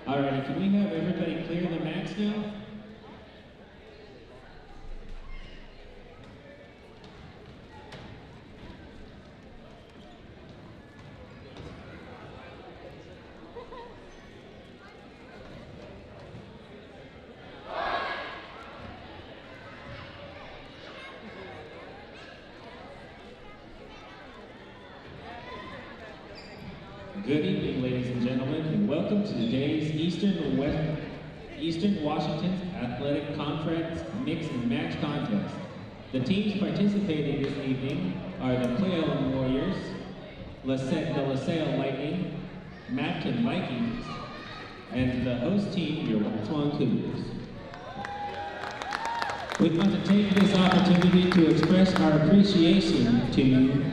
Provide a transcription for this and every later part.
Alrighty, can we have everybody clear the mats now? Good evening, ladies and gentlemen, and welcome to today's Eastern Washington's Athletic Conference Mix and Match Contest. The teams participating this evening are the Cleveland Warriors, the LaSalle Lightning, Mapton Vikings, and the host team, your Swan Cougars. We want to take this opportunity to express our appreciation to you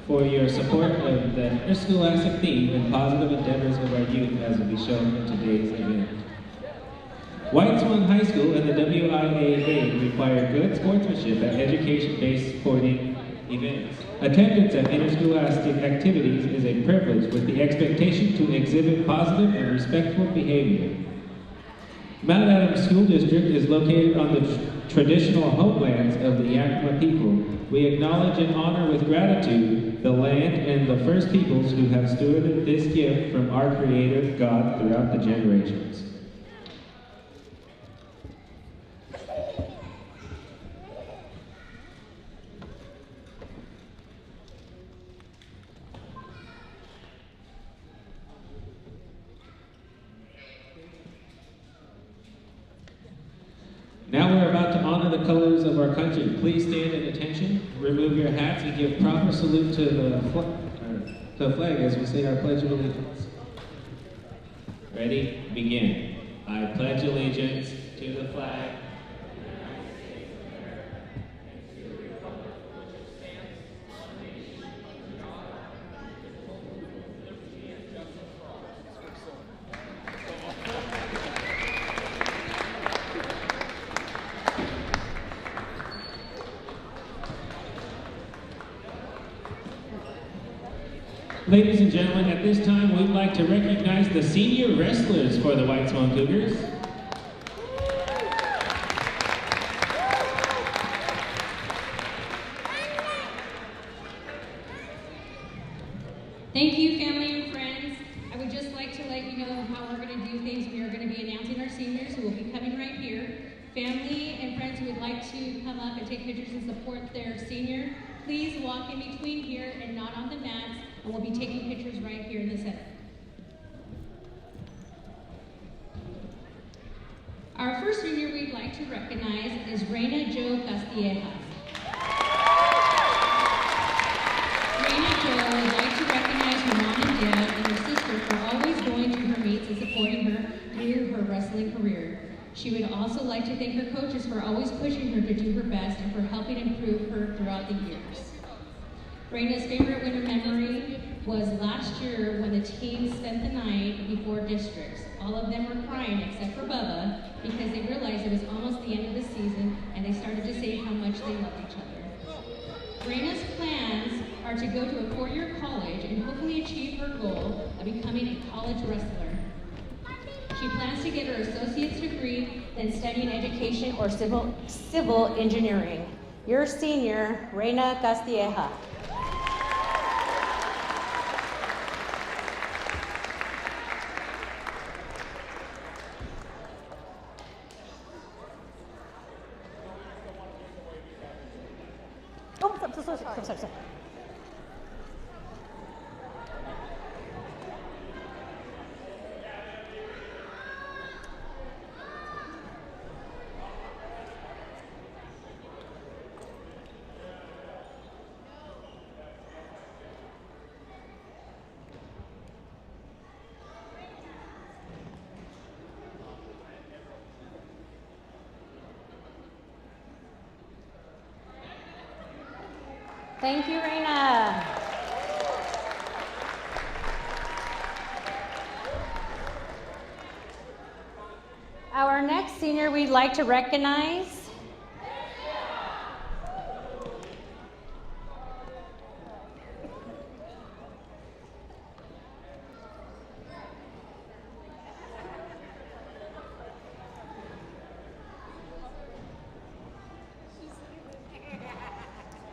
for your support of the interscholastic theme and positive endeavors of our youth as will be shown in today's event. White Swan High School and the WIAA require good sportsmanship at education-based sporting events. Attendance at interscholastic activities is a privilege with the expectation to exhibit positive and respectful behavior. Mount Adams School District is located on the traditional homelands of the Yakima people. We acknowledge and honor with gratitude the land and the first peoples who have stewarded this gift from our Creator God throughout the generations. Now we're about to honor the colors of our country. Please stand at attention, remove your hats, and give proper salute to the flag as we say our Pledge of Allegiance. Ready? Begin. I pledge allegiance to the flag. Ladies and gentlemen, at this time, we'd like to recognize the senior wrestlers for the White Swan Cougars. Thank you, family and friends. I would just like to let you know how we're going to do things. We are going to be announcing our seniors who will be coming right here. Family and friends who would like to come up and take pictures and support their senior, please walk in between here and not on the mats, and we'll be taking pictures right here in the center. Our first senior we'd like to recognize is Reina Jo Castilleja. Reina Jo would like to recognize her mom and dad and her sister for always going to her meets and supporting her through her wrestling career. She would also like to thank her coaches for always pushing her to do her best and for helping improve her throughout the years. Reina's favorite winter memory was last year when the team spent the night before districts. All of them were crying except for Bubba because they realized it was almost the end of the season and they started to say how much they loved each other. Reina's plans are to go to a four-year college and hopefully achieve her goal of becoming a college wrestler. She plans to get her associate's degree, then studying education or civil engineering. Your senior, Reina Castilleja. Oh, sorry. Thank you, Reina. Our next senior we'd like to recognize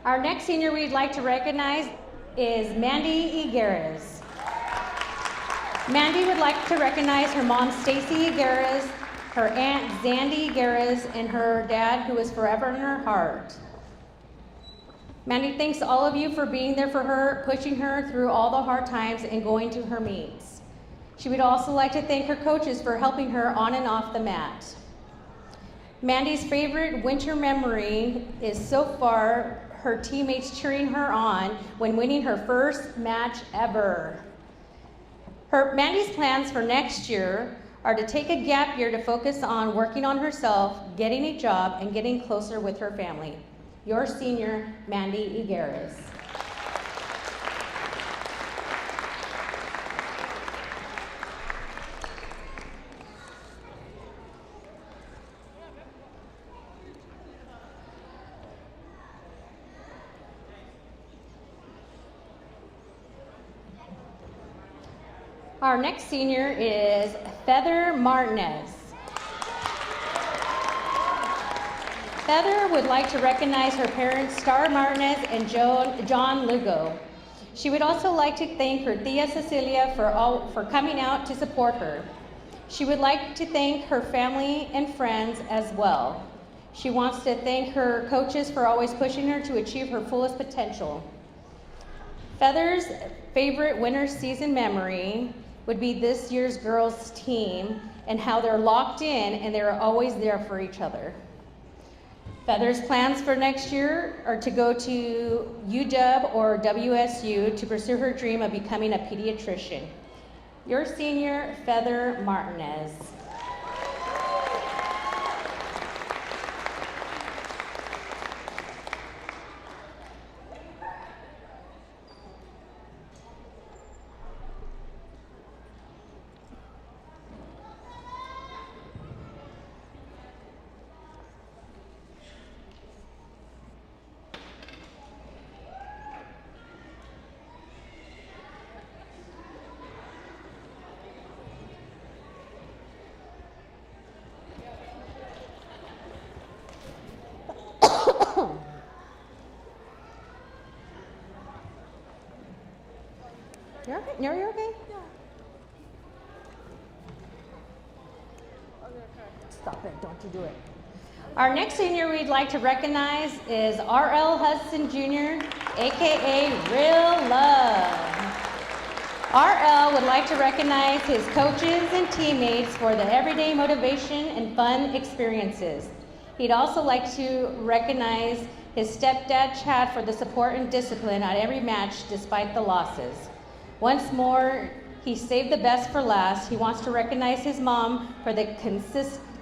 Our next senior we'd like to recognize is Mandy Higueras. Mandy would like to recognize her mom, Stacy Higueras, her aunt, Zandy Higueras, and her dad, who is forever in her heart. Mandy thanks all of you for being there for her, pushing her through all the hard times and going to her meets. She would also like to thank her coaches for helping her on and off the mat. Mandy's favorite winter memory is so far her teammates cheering her on when winning her first match ever. Mandy's plans for next year are to take a gap year to focus on working on herself, getting a job, and getting closer with her family. Your senior, Mandy Higueras. Our next senior is Feather Martinez. Heather would like to recognize her parents, Star Martinez and John Lugo. She would also like to thank her tia Cecilia for coming out to support her. She would like to thank her family and friends as well. She wants to thank her coaches for always pushing her to achieve her fullest potential. Heather's favorite winter season memory would be this year's girls team and how they're locked in and they're always there for each other. Feather's plans for next year are to go to UW or WSU to pursue her dream of becoming a pediatrician. Your senior, Feather Martinez. You're okay? You're okay? Stop it, don't you do it. Our next senior we'd like to recognize is R.L. Hudson Jr., aka Real Love. R.L. would like to recognize his coaches and teammates for the everyday motivation and fun experiences. He'd also like to recognize his stepdad Chad for the support and discipline at every match despite the losses. Once more, he saved the best for last. He wants to recognize his mom for the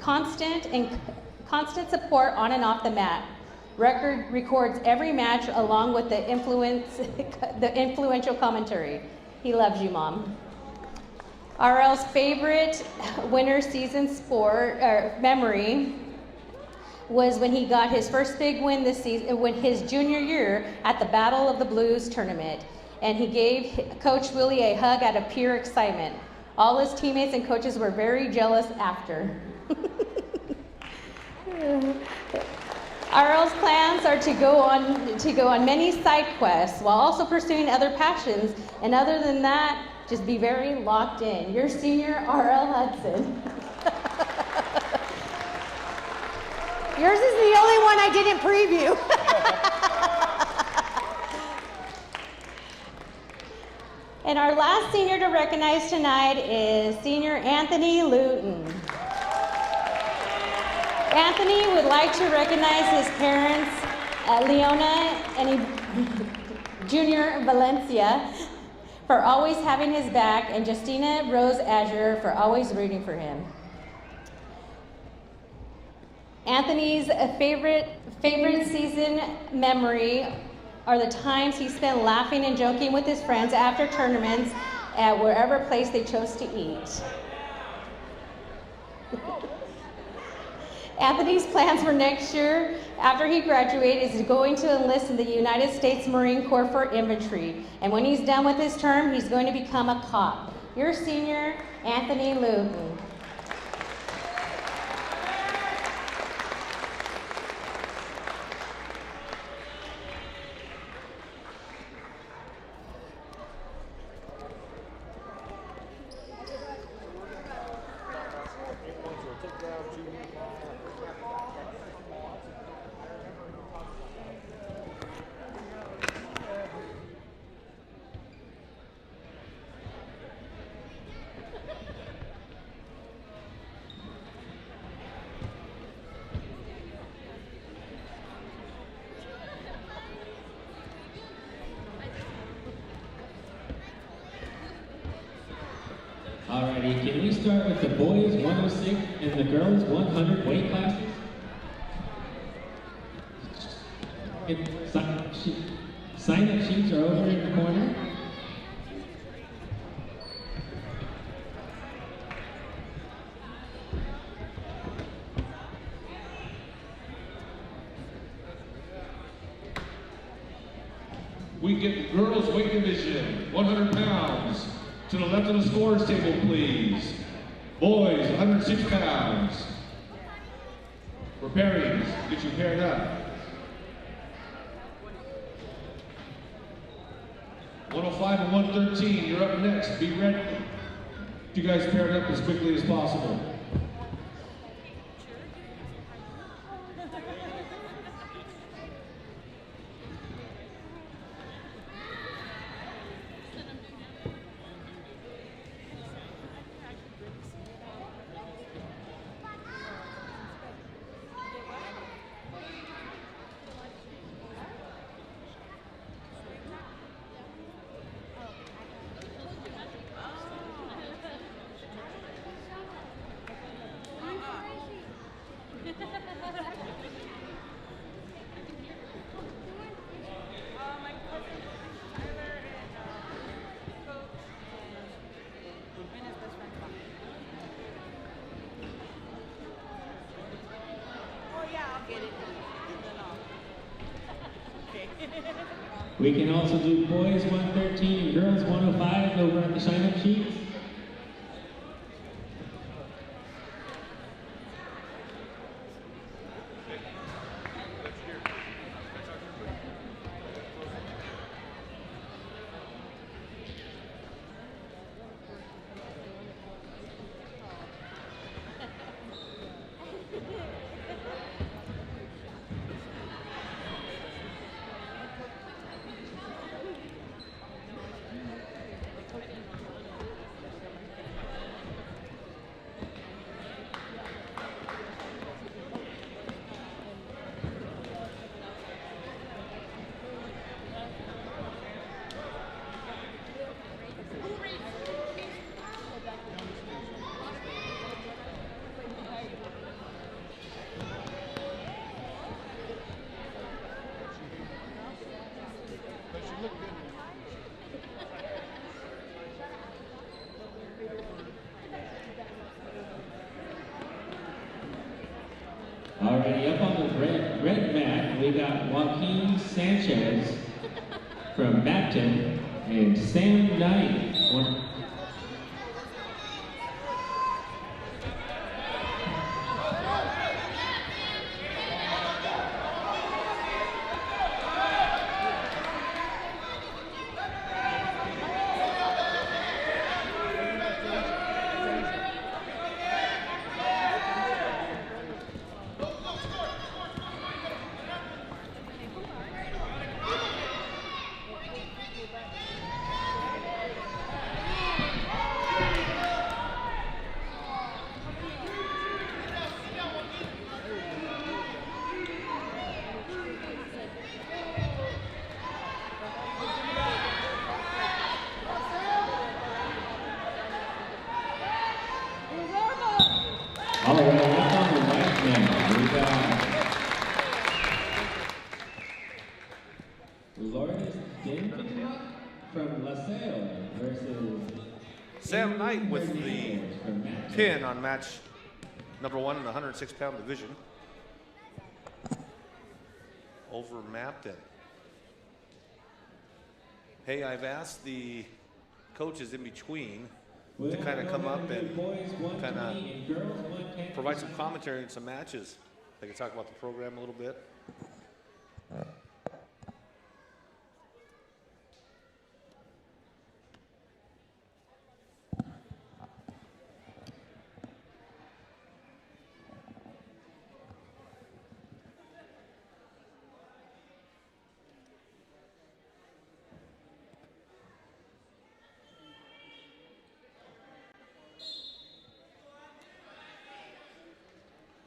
constant support on and off the mat. Records every match along with the influential commentary. He loves you, Mom. RL's favorite winter season memory was when he got his first big win this season, when his junior year at the Battle of the Blues tournament. And he gave Coach Willie a hug out of pure excitement. All his teammates and coaches were very jealous after. RL's plans are to go on many side quests while also pursuing other passions. And other than that, just be very locked in. Your senior, RL Hudson. Yours is the only one I didn't preview. And our last senior to recognize tonight is senior Anthony Luton. Anthony would like to recognize his parents, Leona and Junior Valencia, for always having his back, and Justina Rose Azure for always rooting for him. Anthony's favorite season memory are the times he spent laughing and joking with his friends after tournaments at wherever place they chose to eat. Anthony's plans for next year, after he graduates, is going to enlist in the United States Marine Corps for infantry. And when he's done with his term, he's going to become a cop. Your senior, Anthony Luton. Alrighty, can we start with the boys 106 and the girls 100 weight classes? Sign-up sheets are over in the corner. We get girls weight division, 100 pounds. To the left of the scores table, please. Boys, 106 pounds. For pairings, get you paired up. 105 and 113, you're up next. Be ready. You guys paired up as quickly as possible. We can also do boys 113 and girls 105 over at the sign-up sheets. Alrighty, up on the red mat, we got Joaquin Sanchez from Bapton and Sam Knight. All right, up on the right now, we got Lourdes Denton from LaSalle versus Sam Knight with the pin on match number 1 in the 106-pound division over Mapton. Hey, I've asked the coaches in between to kind of come up and kind of provide some commentary on some matches. They can talk about the program a little bit.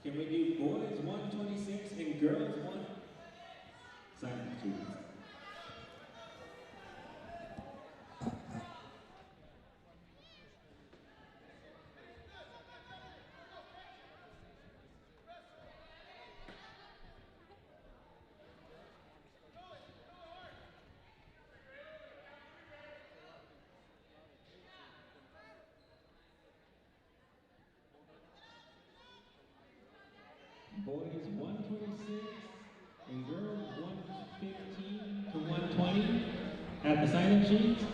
Can we do boys 126 and girls 1? Sign up, please. boys 126 and girls 115 to 120 at the sign-up sheets.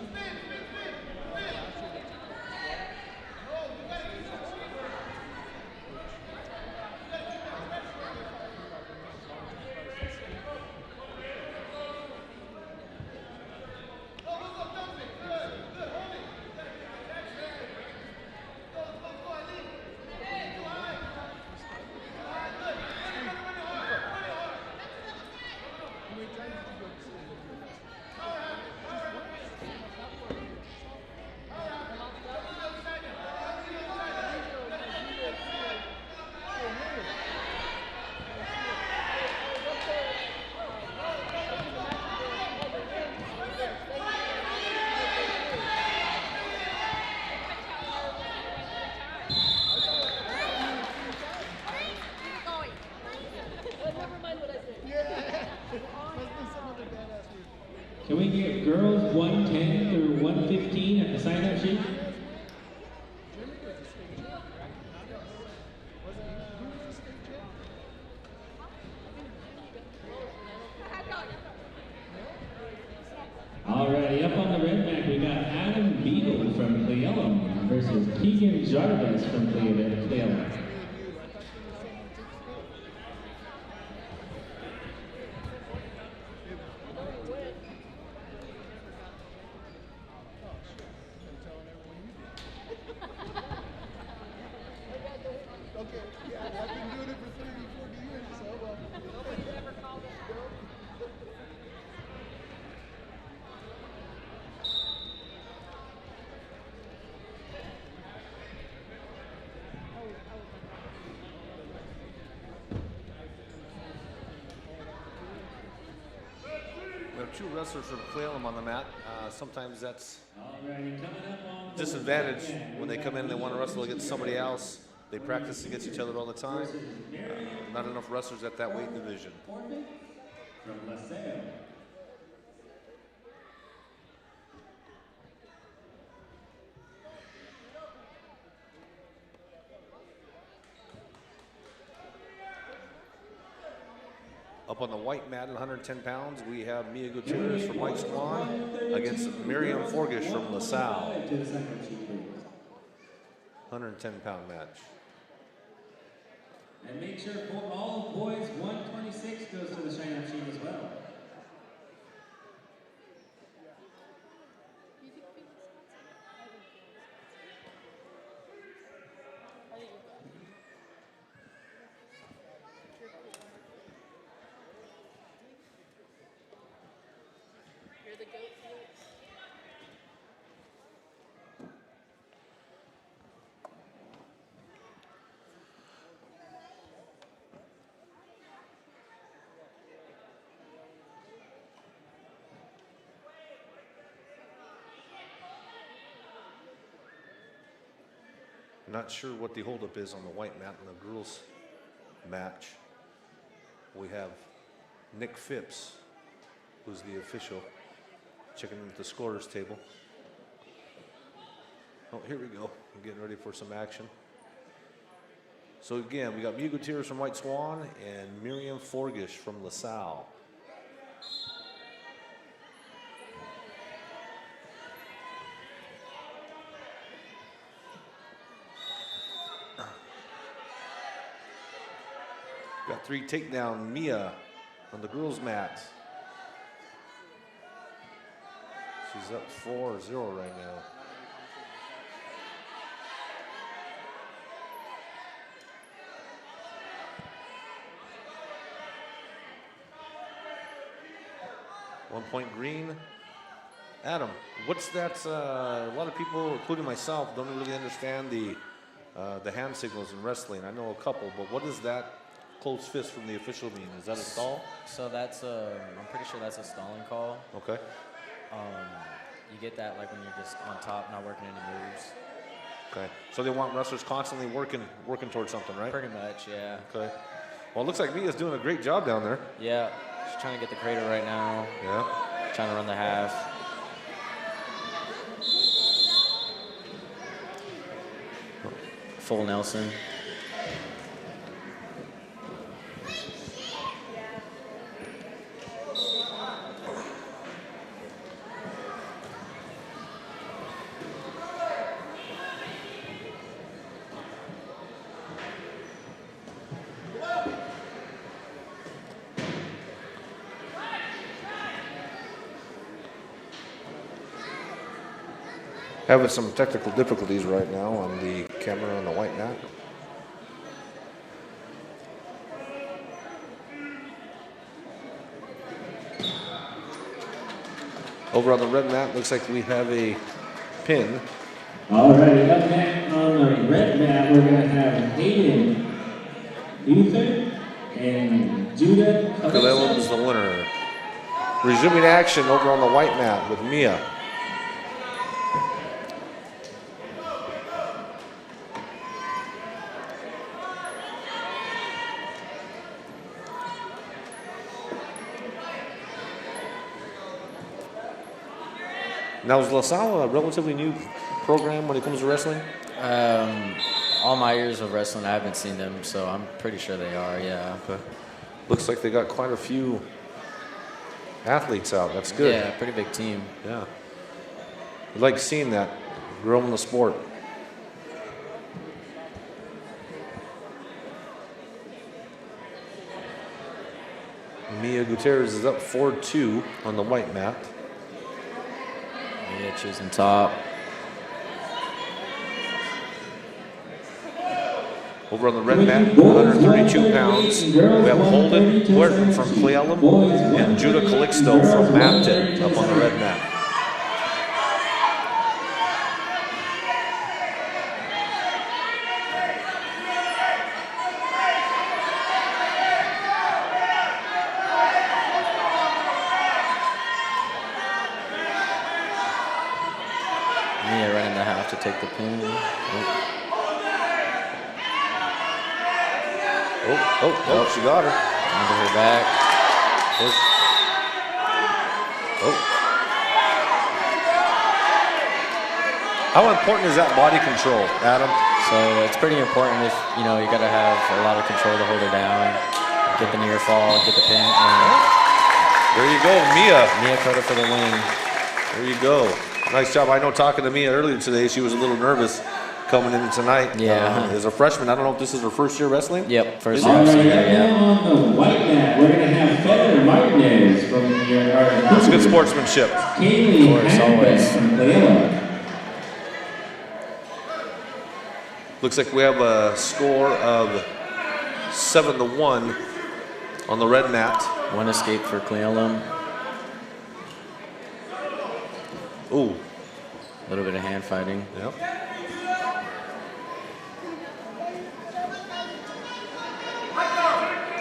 Can we get girls 110 through 115 at the sign-up sheet? Alrighty, up on the red mat, we got Adam Beadle from Cleellum versus Keegan Jarvis from Cleellum. We have two wrestlers from Cleellum on the mat. Sometimes that's disadvantage when they come in and they want to wrestle against somebody else. They practice against each other all the time. Not enough wrestlers at that weight division. From LaSalle. Up on the white mat at 110 pounds, we have Mia Gutierrez from Swan against Miriam Forgish from LaSalle. 110-pound match. And make sure all boys 126 goes to the sign-up sheet as well. Not sure what the holdup is on the white mat in the girls match. We have Nick Phipps, who's the official, checking in at the scorer's table. Oh, here we go. I'm getting ready for some action. So again, we got Mia Gutierrez from White Swan and Miriam Forgish from LaSalle. Got 3 takedown Mia on the girls' mat. She's up 4-0 right now. One-point green. Adam, what's that? A lot of people, including myself, don't really understand the hand signals in wrestling. I know a couple, but what is that closed fist from the official mean? Is that a stall? So that's I'm pretty sure that's a stalling call. Okay. You get that like when you're just on top, not working any moves. Okay. So they want wrestlers constantly working towards something, right? Pretty much, yeah. Okay. Well, it looks like Mia's doing a great job down there. Yeah. She's trying to get the cradle right now. Yeah. Trying to run the half. Full Nelson. Having some technical difficulties right now on the camera on the white mat. Over on the red mat, looks like we have a pin. All right, up next on the red mat, we're going to have Hayden Luther and Judah Kalilum is the winner. Resuming action over on the white mat with Mia. Now, is LaSalle a relatively new program when it comes to wrestling? All my years of wrestling, I haven't seen them, so I'm pretty sure they are, yeah. Okay. Looks like they got quite a few athletes out. That's good. Yeah, pretty big team. Yeah. I like seeing that, growing the sport. Mia Gutierrez is up 4-2 on the white mat. Mia choosing top. Over on the red mat, 132 pounds, we have Holden Huerton from Cleellum and Judah Calixto from Mapton up on the red mat. Mia running the half to take the pin. Oh, she got her. Under her back. Oh. How important is that body control, Adam? So it's pretty important if, you know, you got to have a lot of control to hold her down, get the near fall, get the pin. There you go, Mia. Mia Cota for the win. There you go. Nice job. I know talking to Mia earlier today, she was a little nervous coming in tonight. Yeah. As a freshman, I don't know if this is her first year wrestling. Yep, first All year. right, Yeah. now on the white mat, we're going to have Feather Martinez from That's good sportsmanship. Kaylee Of course, Hackett always. from Cleellum. Looks like we have a score of 7-1 on the red mat. One escape for Cleellum. Ooh. A little bit of hand fighting. Yep.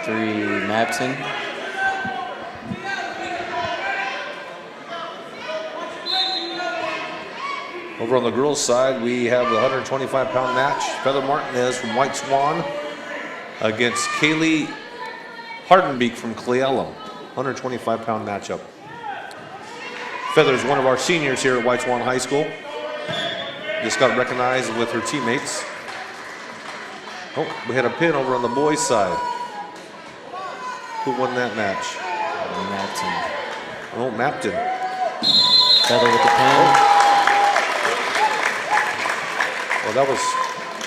Three Mapson. Over on the girls' side, we have the 125-pound match. Feather Martinez from White Swan against Kaylee Hardenbeek from Cleellum. 125-pound matchup. Feather's one of our seniors here at White Swan High School. Just got recognized with her teammates. Oh, we had a pin over on the boys' side. Who won that match? Mapson. Oh, Mapton. Feather with the pin. Well, that was,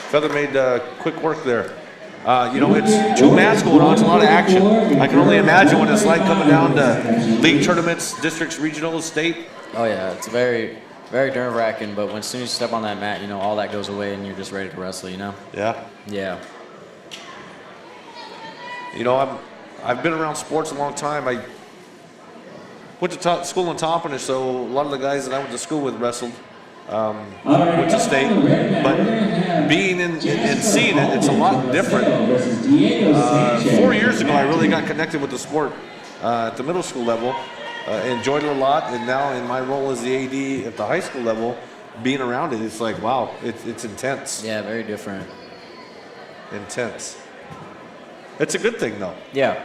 Feather made quick work there. You know, it's 2 mats going on, it's a lot of action. I can only imagine what it's like coming down to league tournaments, districts, regional, state. Oh yeah, it's very, very nerve-wracking, but as soon as you step on that mat, you know, all that goes away and you're just ready to wrestle, you know? Yeah. Yeah. You know, I've been around sports a long time. I went to school in Toppenish, so a lot of the guys that I went to school with wrestled. Went to state, but being in and seeing it, it's a lot different. 4 years ago, I really got connected with the sport at the middle school level, enjoyed it a lot, and now in my role as the AD at the high school level, being around it, it's like, wow, it's intense. Yeah, very different. Intense. It's a good thing, though. Yeah.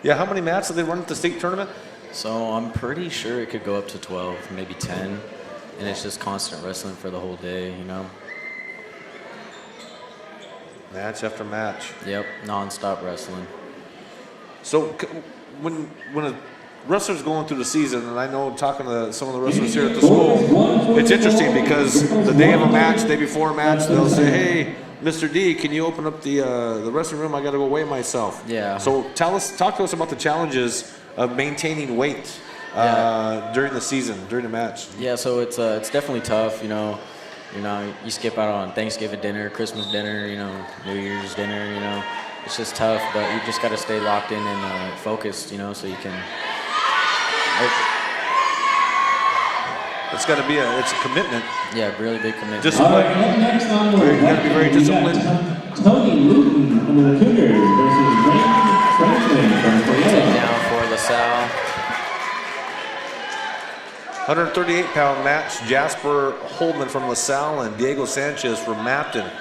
Yeah, how many mats did they run at the state tournament? So I'm pretty sure it could go up to 12, maybe 10, and it's just constant wrestling for the whole day, you know? Match after match. Yep, non-stop wrestling. So when a wrestler's going through the season, and I know talking to some of the wrestlers here at the school, it's interesting because the day of a match, the day before a match, they'll say, hey, Mr. D, can you open up the wrestling room? I got to go weigh myself. Yeah. So talk to us about the challenges of maintaining weight during the season, during the match? Yeah, so it's definitely tough. You skip out on Thanksgiving dinner, Christmas dinner, New Year's dinner. It's just tough, but you just got to stay locked in and focused, so you can. It's got to be it's a commitment. Yeah, really big commitment. Discipline. Next on You got to be very disciplined. Tony Luton from the Cougars versus Raymond Franklin from Toyota. Down for LaSalle. 138-pound match. Jasper Holman from LaSalle and Diego Sanchez from Mapton.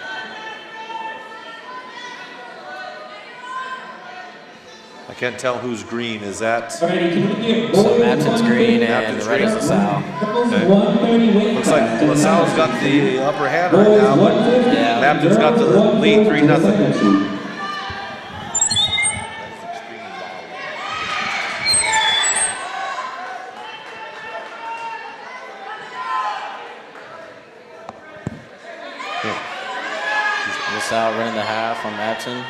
I can't tell who's green. Is that? So Mapton's green and the red is LaSalle. Okay. Looks like LaSalle's got the upper hand right now, but Mapton's got the lead 3-0. LaSalle running the half on Mapton.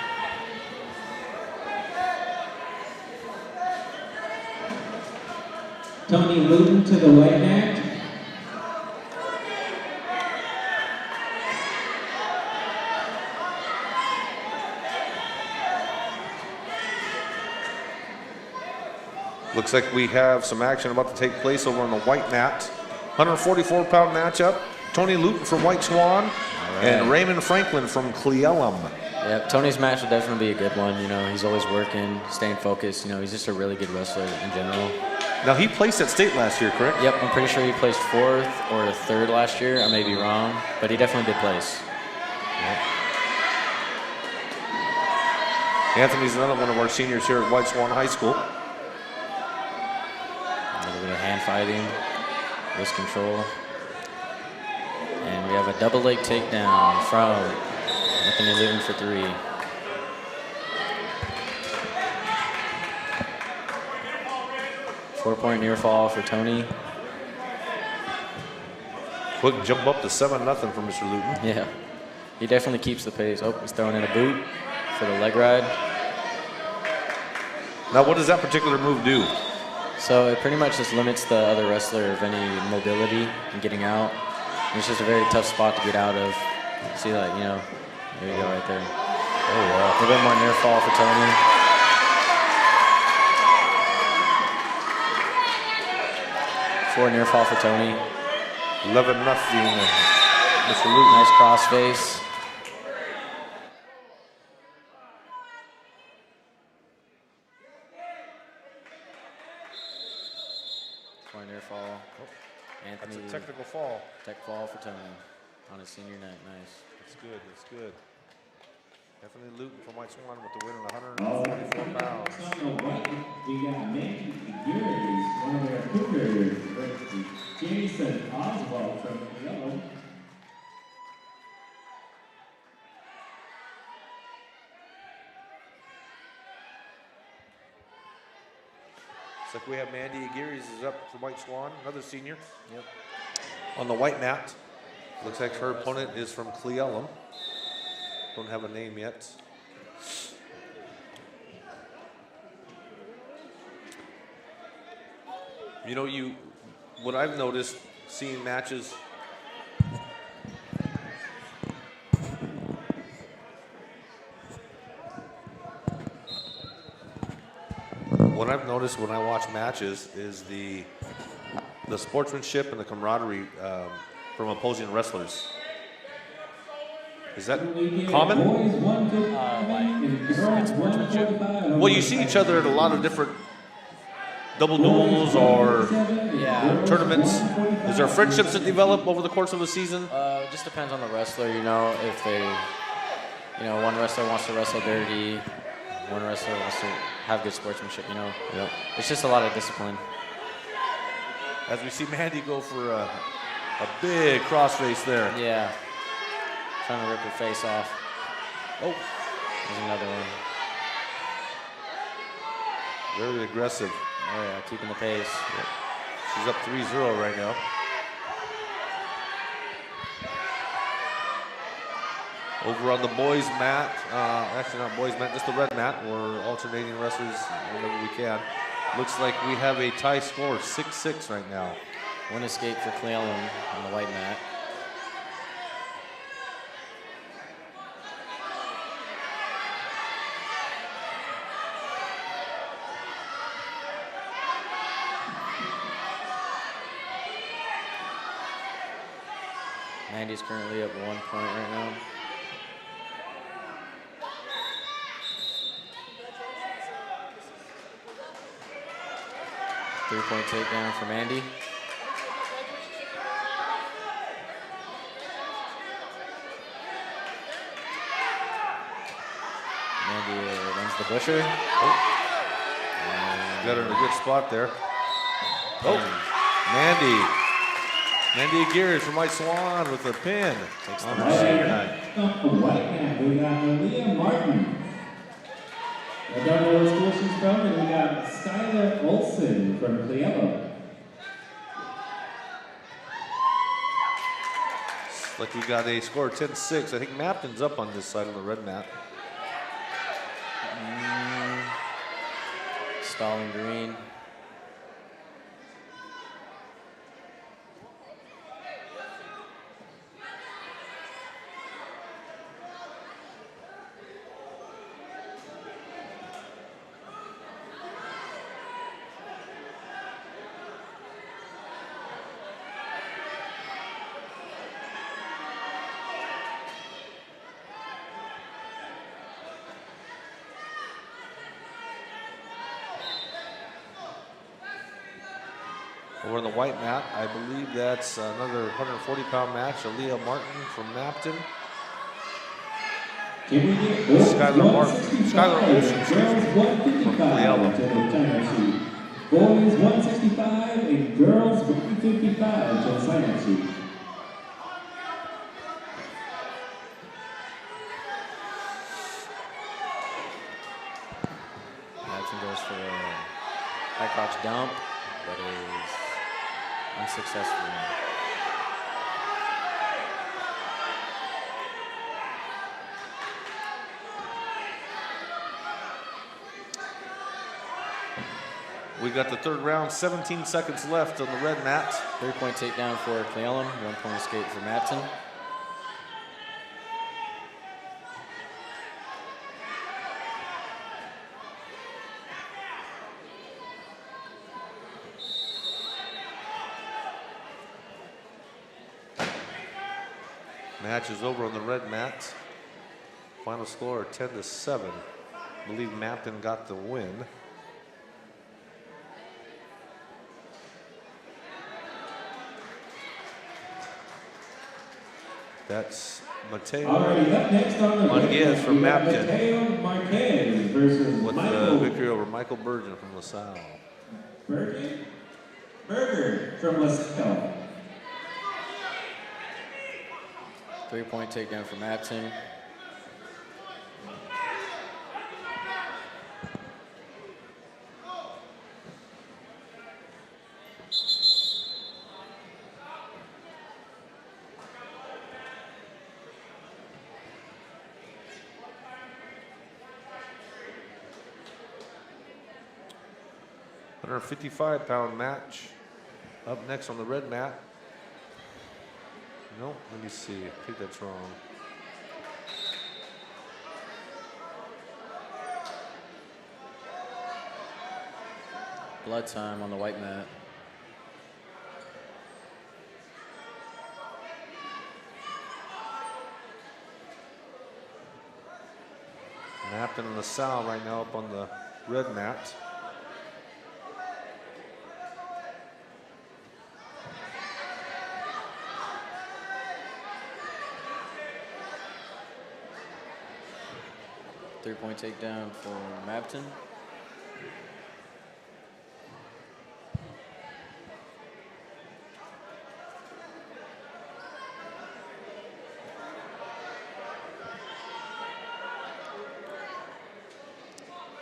Tony Luton to the white mat. Looks like we have some action about to take place over on the white mat. 144-pound matchup. Tony Luton from White Swan and Raymond Franklin from Cleellum. Yeah, Tony's match will definitely be a good one. He's always working, staying focused. He's just a really good wrestler in general. Now, he placed at state last year, correct? Yep, I'm pretty sure he placed 4th or 3rd last year. I may be wrong, but he definitely did place. Yep. Anthony's another one of our seniors here at White Swan High School. A little bit of hand fighting, wrist control. And we have a double leg takedown from Anthony Luton for 3. Four-point near fall for Tony. Quick jump up to 7-0 for Mr. Luton. Yeah, he definitely keeps the pace. Oh, he's throwing in a boot for the leg ride. Now, what does that particular move do? So it pretty much just limits the other wrestler of any mobility and getting out. And it's just a very tough spot to get out of. See, there you go right there. Oh, wow. A little bit more near fall for Tony. Four near fall for Tony. 11-0, Mr. Luton. Nice cross face. Four near fall. Anthony. That's a technical fall. Tech fall for Tony on his senior night. Nice. That's good. That's good. Anthony Luton from White Swan with the win at 144 pounds. On the white, we got Mandy Gears, one of their Cougars, versus Jason Oswald from Yellow. Looks like we have Mandy Aguirre is up for White Swan, another senior. Yep. On the white mat. Looks like her opponent is from Cleellum. Don't have a name yet. What I've noticed seeing matches, what I've noticed when I watch matches is the sportsmanship and the camaraderie from opposing wrestlers. Is that common? Well, you see each other at a lot of different double duels or tournaments. Is there friendships that develop over the course of a season? It just depends on the wrestler, if they, one wrestler wants to wrestle dirty, one wrestler wants to have good sportsmanship, Yep. It's just a lot of discipline. As we see Mandy go for a big crossface there. Yeah. Trying to rip her face off. Oh, There's another one. very aggressive. Oh yeah, keeping the pace. Yep. She's up 3-0 right now. Over on the boys' mat, actually not boys' mat, just the red mat. We're alternating wrestlers whenever we can. Looks like we have a tie score, 6-6 right now. One escape for Cleveland on the white mat. Mandy's currently up 1 point right now. Three-point takedown from Mandy. Mandy runs the busher. Got her in a good spot there. Mandy Aguirre from my Swan with a pin. Takes the senior night. On the white mat, we got Aaliyah Martin. I don't know what school she's from, and we got Skylar Olson from Cleveland. Like we got a score of 10-6. I think Mapton's up on this side of the red mat. Stalling green. Over on the white mat, I believe that's another 140-pound match. Aaliyah Martin from Mapton. Skylar Olson, excuse me, from Cleveland. Boys 165 and girls 155 to the sign-up sheet. Mapton goes for a high crotch dump, but is unsuccessful. We got the third round, 17 seconds left on the red mat. Three-point takedown for Cleveland, 1 point escape for Mapton. Match is over on the red mat. Final score 10-7. I believe Mapton got the win. That's Mateo Marquez from Mapton with the victory over Michael Bergen from LaSalle. Berger from LaSalle. Three-point takedown for Mapton. A 155-pound match. Up next on the red mat. No, let me see. I think that's wrong. Blood time on the white mat. Mapton and LaSalle right now up on the red mat. Three-point takedown for Mapton.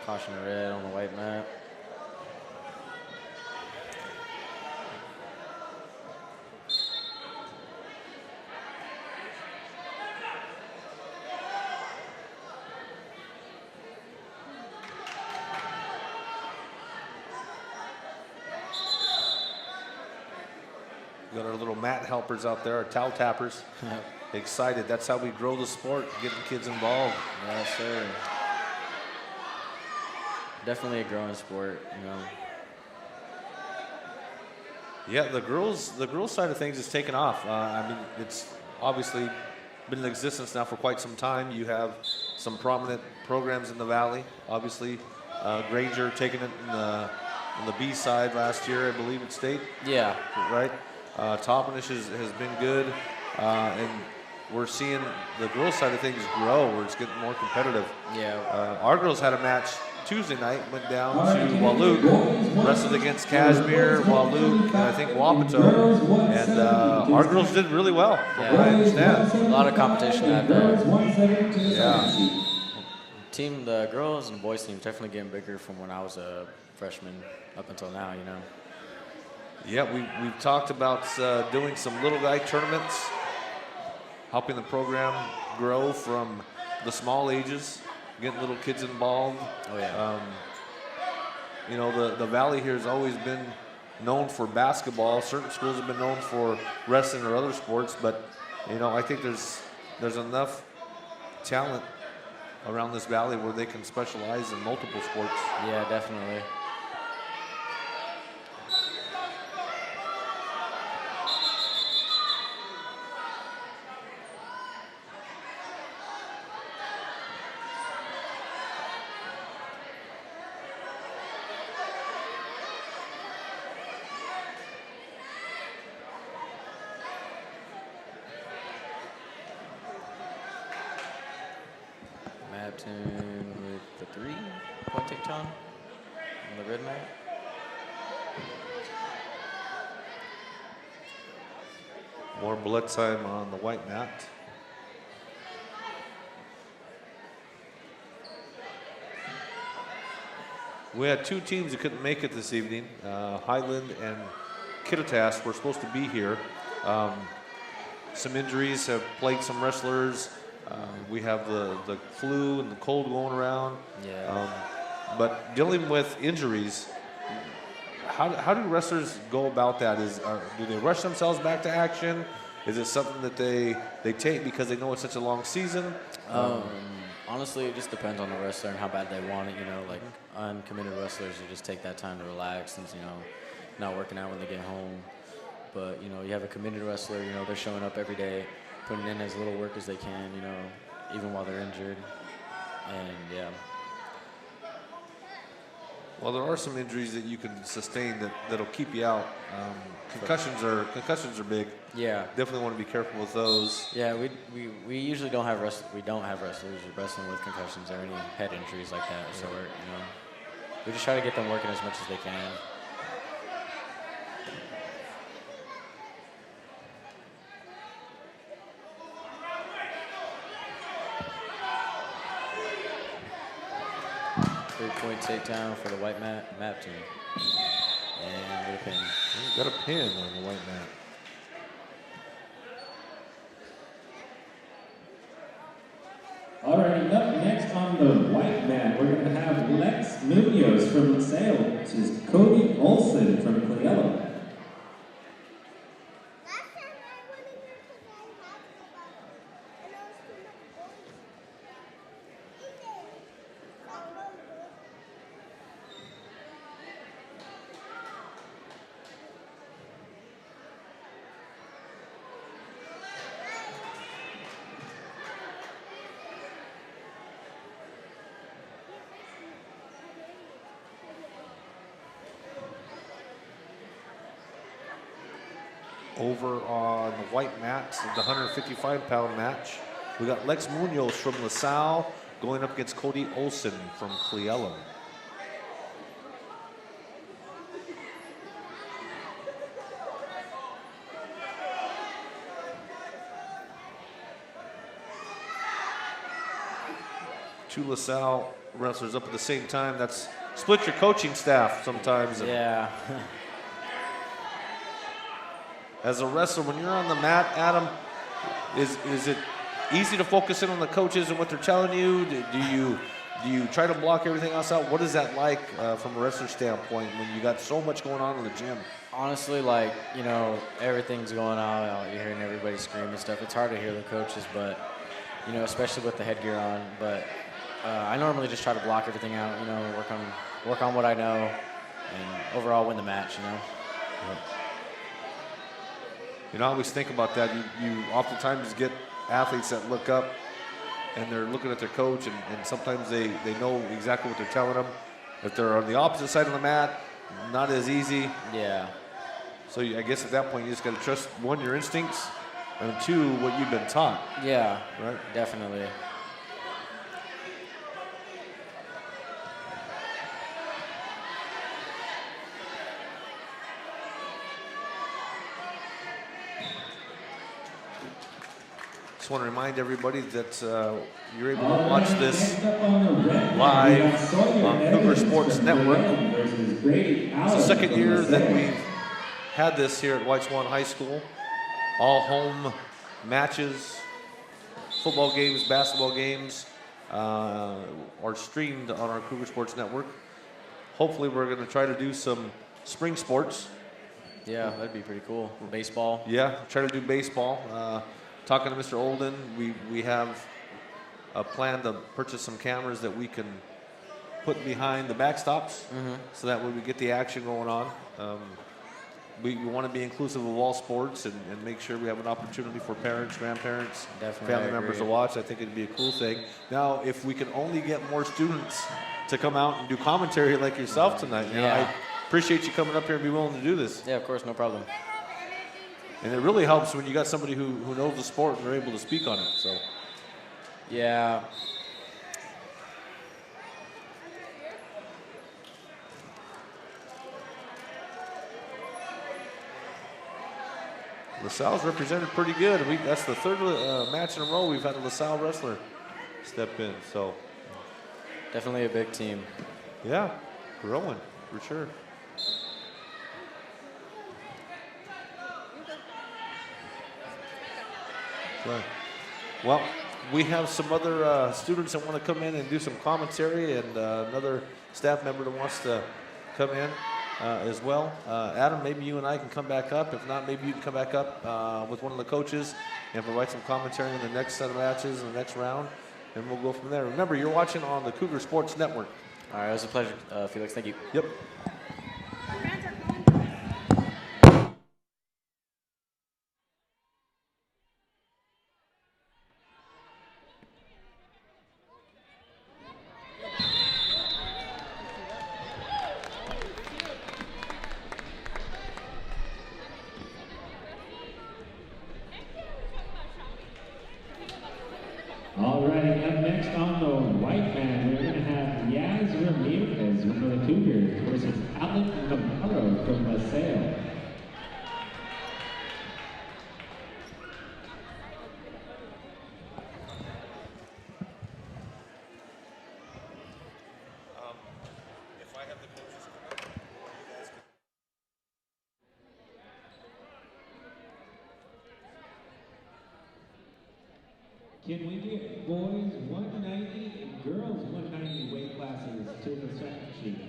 Caution red on the white mat. got our little mat helpers out there, our towel tappers. Excited. That's how we grow the sport, getting kids involved. Yes, sir. Definitely a growing sport, you know. Yeah, the girls side of things is taken off. I mean, it's obviously been in existence now for quite some time. You have some prominent programs in the Valley. Obviously, Granger taking it in the B side last year, I believe, at state. Yeah. Right. Toppenish has been good, and we're seeing the girls side of things grow, where it's getting more competitive. Yeah. Our girls had a match Tuesday night, went down to Walook, wrestled against Kashmir, Walook, and I think Wapato, and our girls did really well, from what I understand. A lot of competition out there. Yeah. The girls and boys team definitely getting bigger from when I was a freshman up until now, you know. Yeah, we've talked about doing some little guy tournaments, helping the program grow from the small ages, getting little kids involved. Oh, yeah. You know, the Valley here has always been known for basketball. Certain schools have been known for wrestling or other sports, but, you know, I think there's enough talent around this Valley where they can specialize in multiple sports. Yeah, definitely. With the 3-point takedown on the red mat. More blood time on the white mat. We had two teams that couldn't make it this evening. Highland and Kittitas were supposed to be here. Some injuries have plagued some wrestlers. We have the flu and the cold going around. Yeah. But dealing with injuries, how do wrestlers go about that? Do they rush themselves back to action? Is it something that they take because they know it's such a long season? Honestly, it just depends on the wrestler and how bad they want it. You know, like uncommitted wrestlers, you just take that time to relax and, you know, not working out when they get home. But, you know, you have a committed wrestler, you know, they're showing up every day, putting in as little work as they can, you know, even while they're injured. And, yeah. Well, there are some injuries that you can sustain that'll keep you out. Concussions are big. Yeah. Definitely want to be careful with those. Yeah, we usually don't have wrestlers wrestling with concussions or any head injuries like that. So we're, you know, we just try to get them working as much as they can. Three-point takedown for the white map team. And with a pin. Got a pin on the white mat. Alrighty, up next on the white mat, we're going to have Lex Munoz from LaSalle, which is Cody Olson from Cleelum. Over on the white mat, the 155-pound match, we got Lex Munoz from LaSalle going up against Cody Olson from Cleelum. Two LaSalle wrestlers up at the same time. That's split your coaching staff sometimes. Yeah. As a wrestler, when you're on the mat, Adam, is it easy to focus in on the coaches and what they're telling you? Do you try to block everything else out? What is that like from a wrestler standpoint when you got so much going on in the gym? Honestly, like, you know, everything's going on. You're hearing everybody scream and stuff. It's hard to hear the coaches, but, you know, especially with the headgear on. But I normally just try to block everything out, you know, work on what I know, and overall win the match, you know. You know, I always think about that. You oftentimes get athletes that look up and they're looking at their coach, and sometimes they know exactly what they're telling them. If they're on the opposite side of the mat, not as easy. Yeah. So I guess at that point you just got to trust, one, your instincts, and two, what you've been taught. Yeah, right? Definitely. Just want to remind everybody that you're able to watch this live on Cougar Sports Network. It's the second year that we've had this here at White Swan High School. All home matches, football games, basketball games are streamed on our Cougar Sports Network. Hopefully we're going to try to do some spring sports. Yeah, that'd be pretty cool. Baseball. Yeah, try to do baseball. Talking to Mr. Olden, we have a plan to purchase some cameras that we can put behind the backstops, so that way we get the action going on. We want to be inclusive of all sports and make sure we have an opportunity for parents, grandparents, family members to watch. I think it'd be a cool thing. Now, if we can only get more students to come out and do commentary like yourself tonight, you know, I appreciate you coming up here and be willing to do this. Yeah, of course, no problem. And it really helps when you got somebody who knows the sport and they're able to speak on it. So, yeah. LaSalle's represented pretty good. That's the third match in a row we've had a LaSalle wrestler step in. So, definitely a big team. Yeah, growing for sure. So, well, we have some other students that want to come in and do some commentary, and another staff member that wants to come in as well. Adam, maybe you and I can come back up. If not, maybe you can come back up with one of the coaches and provide some commentary in the next set of matches in the next round, and we'll go from there. Remember, you're watching on the Cougar Sports Network. All right, it was a pleasure, Felix. Thank you. Yep. Alrighty, up next on the white mat, we're going to have Yaz Ramirez from the Cougars versus Alec Navarro from LaSalle. Can we get boys 190 and girls 190 weight classes to the second sheet?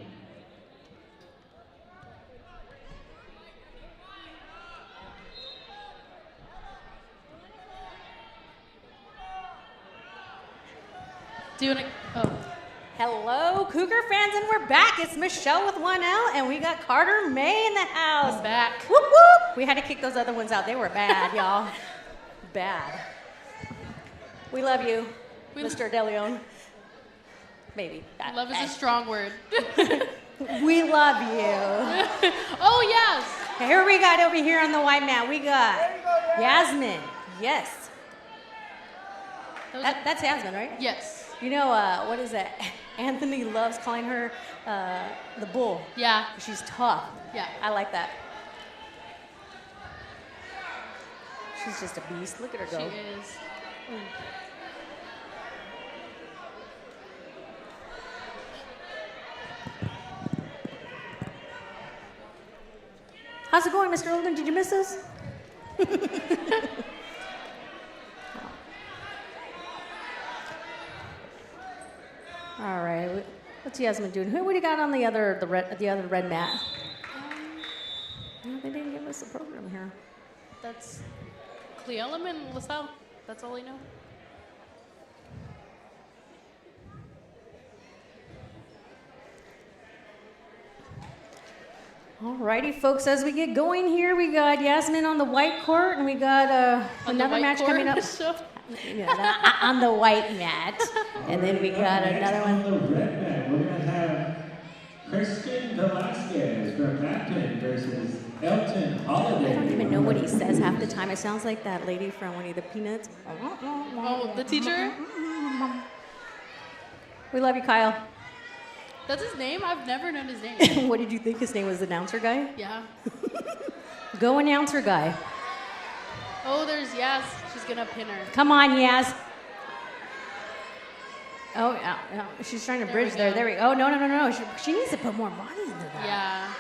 Doing it. Oh. Hello, Cougar fans, and we're back. It's Michelle with 1L, and we got Carter May in the house. I'm back. Whoop, whoop. We had to kick those other ones out. They were bad, y'all. Bad. We love you, Mr. DeLeon. Maybe. Bad. Love is a strong word. We love you. Oh, yes. Here we got over here on the white mat. We got Yasmin. Yes. That's Yasmin, right? Yes. You know, what is that? Anthony loves calling her the bull. Yeah. She's tough. Yeah. I like that. She's just a beast. Look at her go. She is. How's it going, Mr. Olden? Did you miss us? All right. What's Yasmin doing? What do you got on the other red mat? They the program here? That's Cleellum and LaSalle. That's all I know. Alrighty, folks, as we get going here, we got Yasmin on the white court, and we got another match coming up. Yeah, on the white mat. And then we got another one. On the red mat, we're going to have Kristen Velasquez from Mapton versus Elton Holiday. I don't even know what he says half the time. It sounds like that lady from Winnie the Peanuts. Oh, the teacher? We love you, Kyle. That's his name? I've never known his name. What did you think his name was? The announcer guy? Yeah. Go announcer guy. Oh, there's Yaz. She's gonna pin her. Come on, Yaz. Oh, yeah, yeah. She's trying to There bridge we there. go. There we go. Oh, no. She needs to put more body into that. Yeah.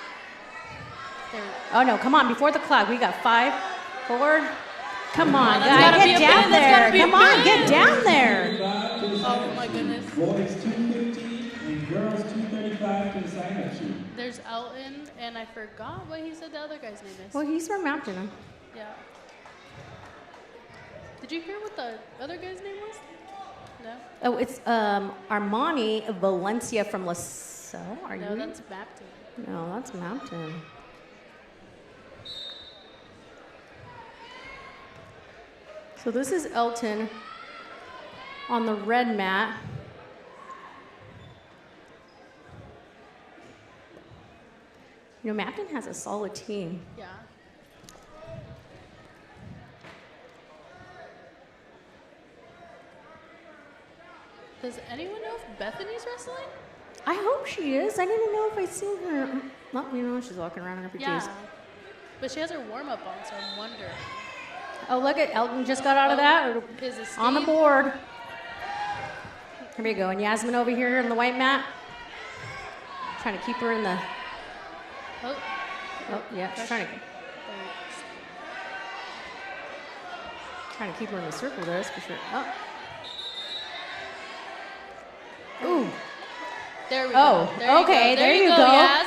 There. Oh, no. Come on. Before the clock. We got 5, 4. Come on, that's guys. gotta be Get a down pin. That's gotta there. be a Come on. pin. Get down there. Oh my goodness. Boys 250 and girls 235 to the sign-up sheet. There's Elton, and I forgot what he said the other guy's name is. Well, he's from Mountain. Yeah. Did you hear what the other guy's name was? No? Oh, it's Armani Valencia from LaSalle. Are No, you? that's Bapton. No, that's Mountain. So this is Elton on the red mat. You know, Mountain has a solid team. Yeah. Does anyone know if Bethany's wrestling? I hope she is. I didn't know if I'd seen her. Well, you know, she's walking around in her PJs. Yeah. But she has her warm-up on, so I'm wondering. Oh, look at Elton just got out of that. Is it On the Steve? board. Here we go. And Yasmin over here on the white mat. Trying to keep her in the. Oh. Oh, yeah. She's trying to keep her in the circle, that's for sure. Oh. Ooh. There we Oh, go. There okay, You go. there you go. Yaz.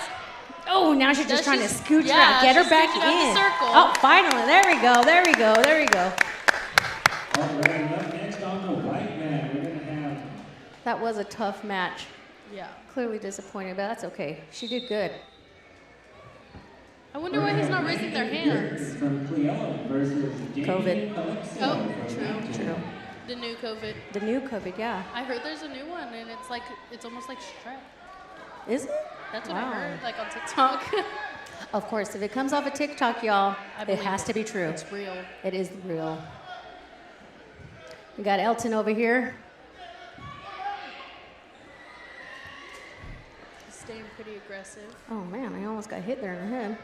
Oh, now she's Now just trying to she's- scooch her yeah, out. Get her she's back scooching out in. the circle. Oh, finally. There we go. There we go. There we go. All right, and up next on the white mat, we're going to have That was a tough match. Yeah. Clearly disappointed, but that's okay. She did good. I wonder why he's not raising their hands. from Cleellum versus COVID. Oh, True. The new COVID. The new COVID, yeah. I heard there's a new one, and it's almost like strep. Is it? That's what Wow. I heard, like on TikTok. Of course, if it comes off of TikTok, y'all, I it believe has to be true. It's real. It is real. We got Elton over here. He's staying pretty aggressive. Oh man, I almost got hit there in the head.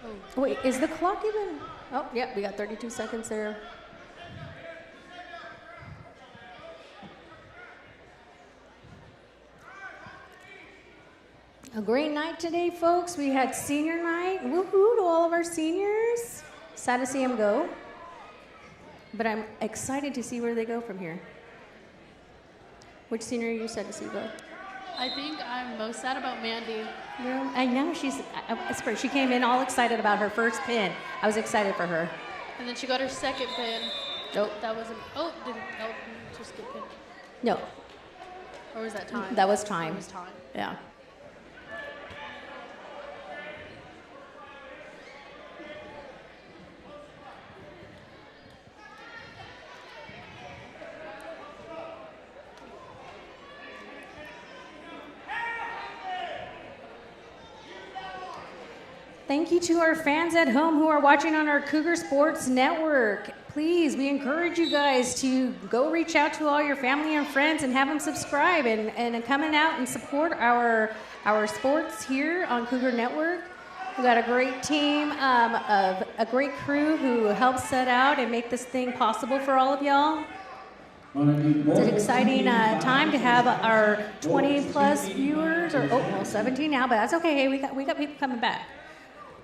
Oh. Wait, is the clock even? Oh, yeah, we got 32 seconds there. A great night today, folks. We had senior night. Woohoo to all of our seniors. Sad to see them go. But I'm excited to see where they go from here. Which senior are you sad to see go? I think I'm most sad about Mandy. Yeah, I know I swear, she came in all excited about her first pin. I was excited for her. And then she got her second pin. Nope. That wasn't. Oh, did Elton just get pinned? No, Or was that time? that was time. It was time. Yeah. Thank you to our fans at home who are watching on our Cougar Sports Network. Please, we encourage you guys to go reach out to all your family and friends and have them subscribe and coming out and support our sports here on Cougar Network. We've got a great team of a great crew who helps set out and make this thing possible for all of y'all. It's an exciting time to have our 20 plus viewers, or 17 now, but that's okay. Hey, we got people coming back.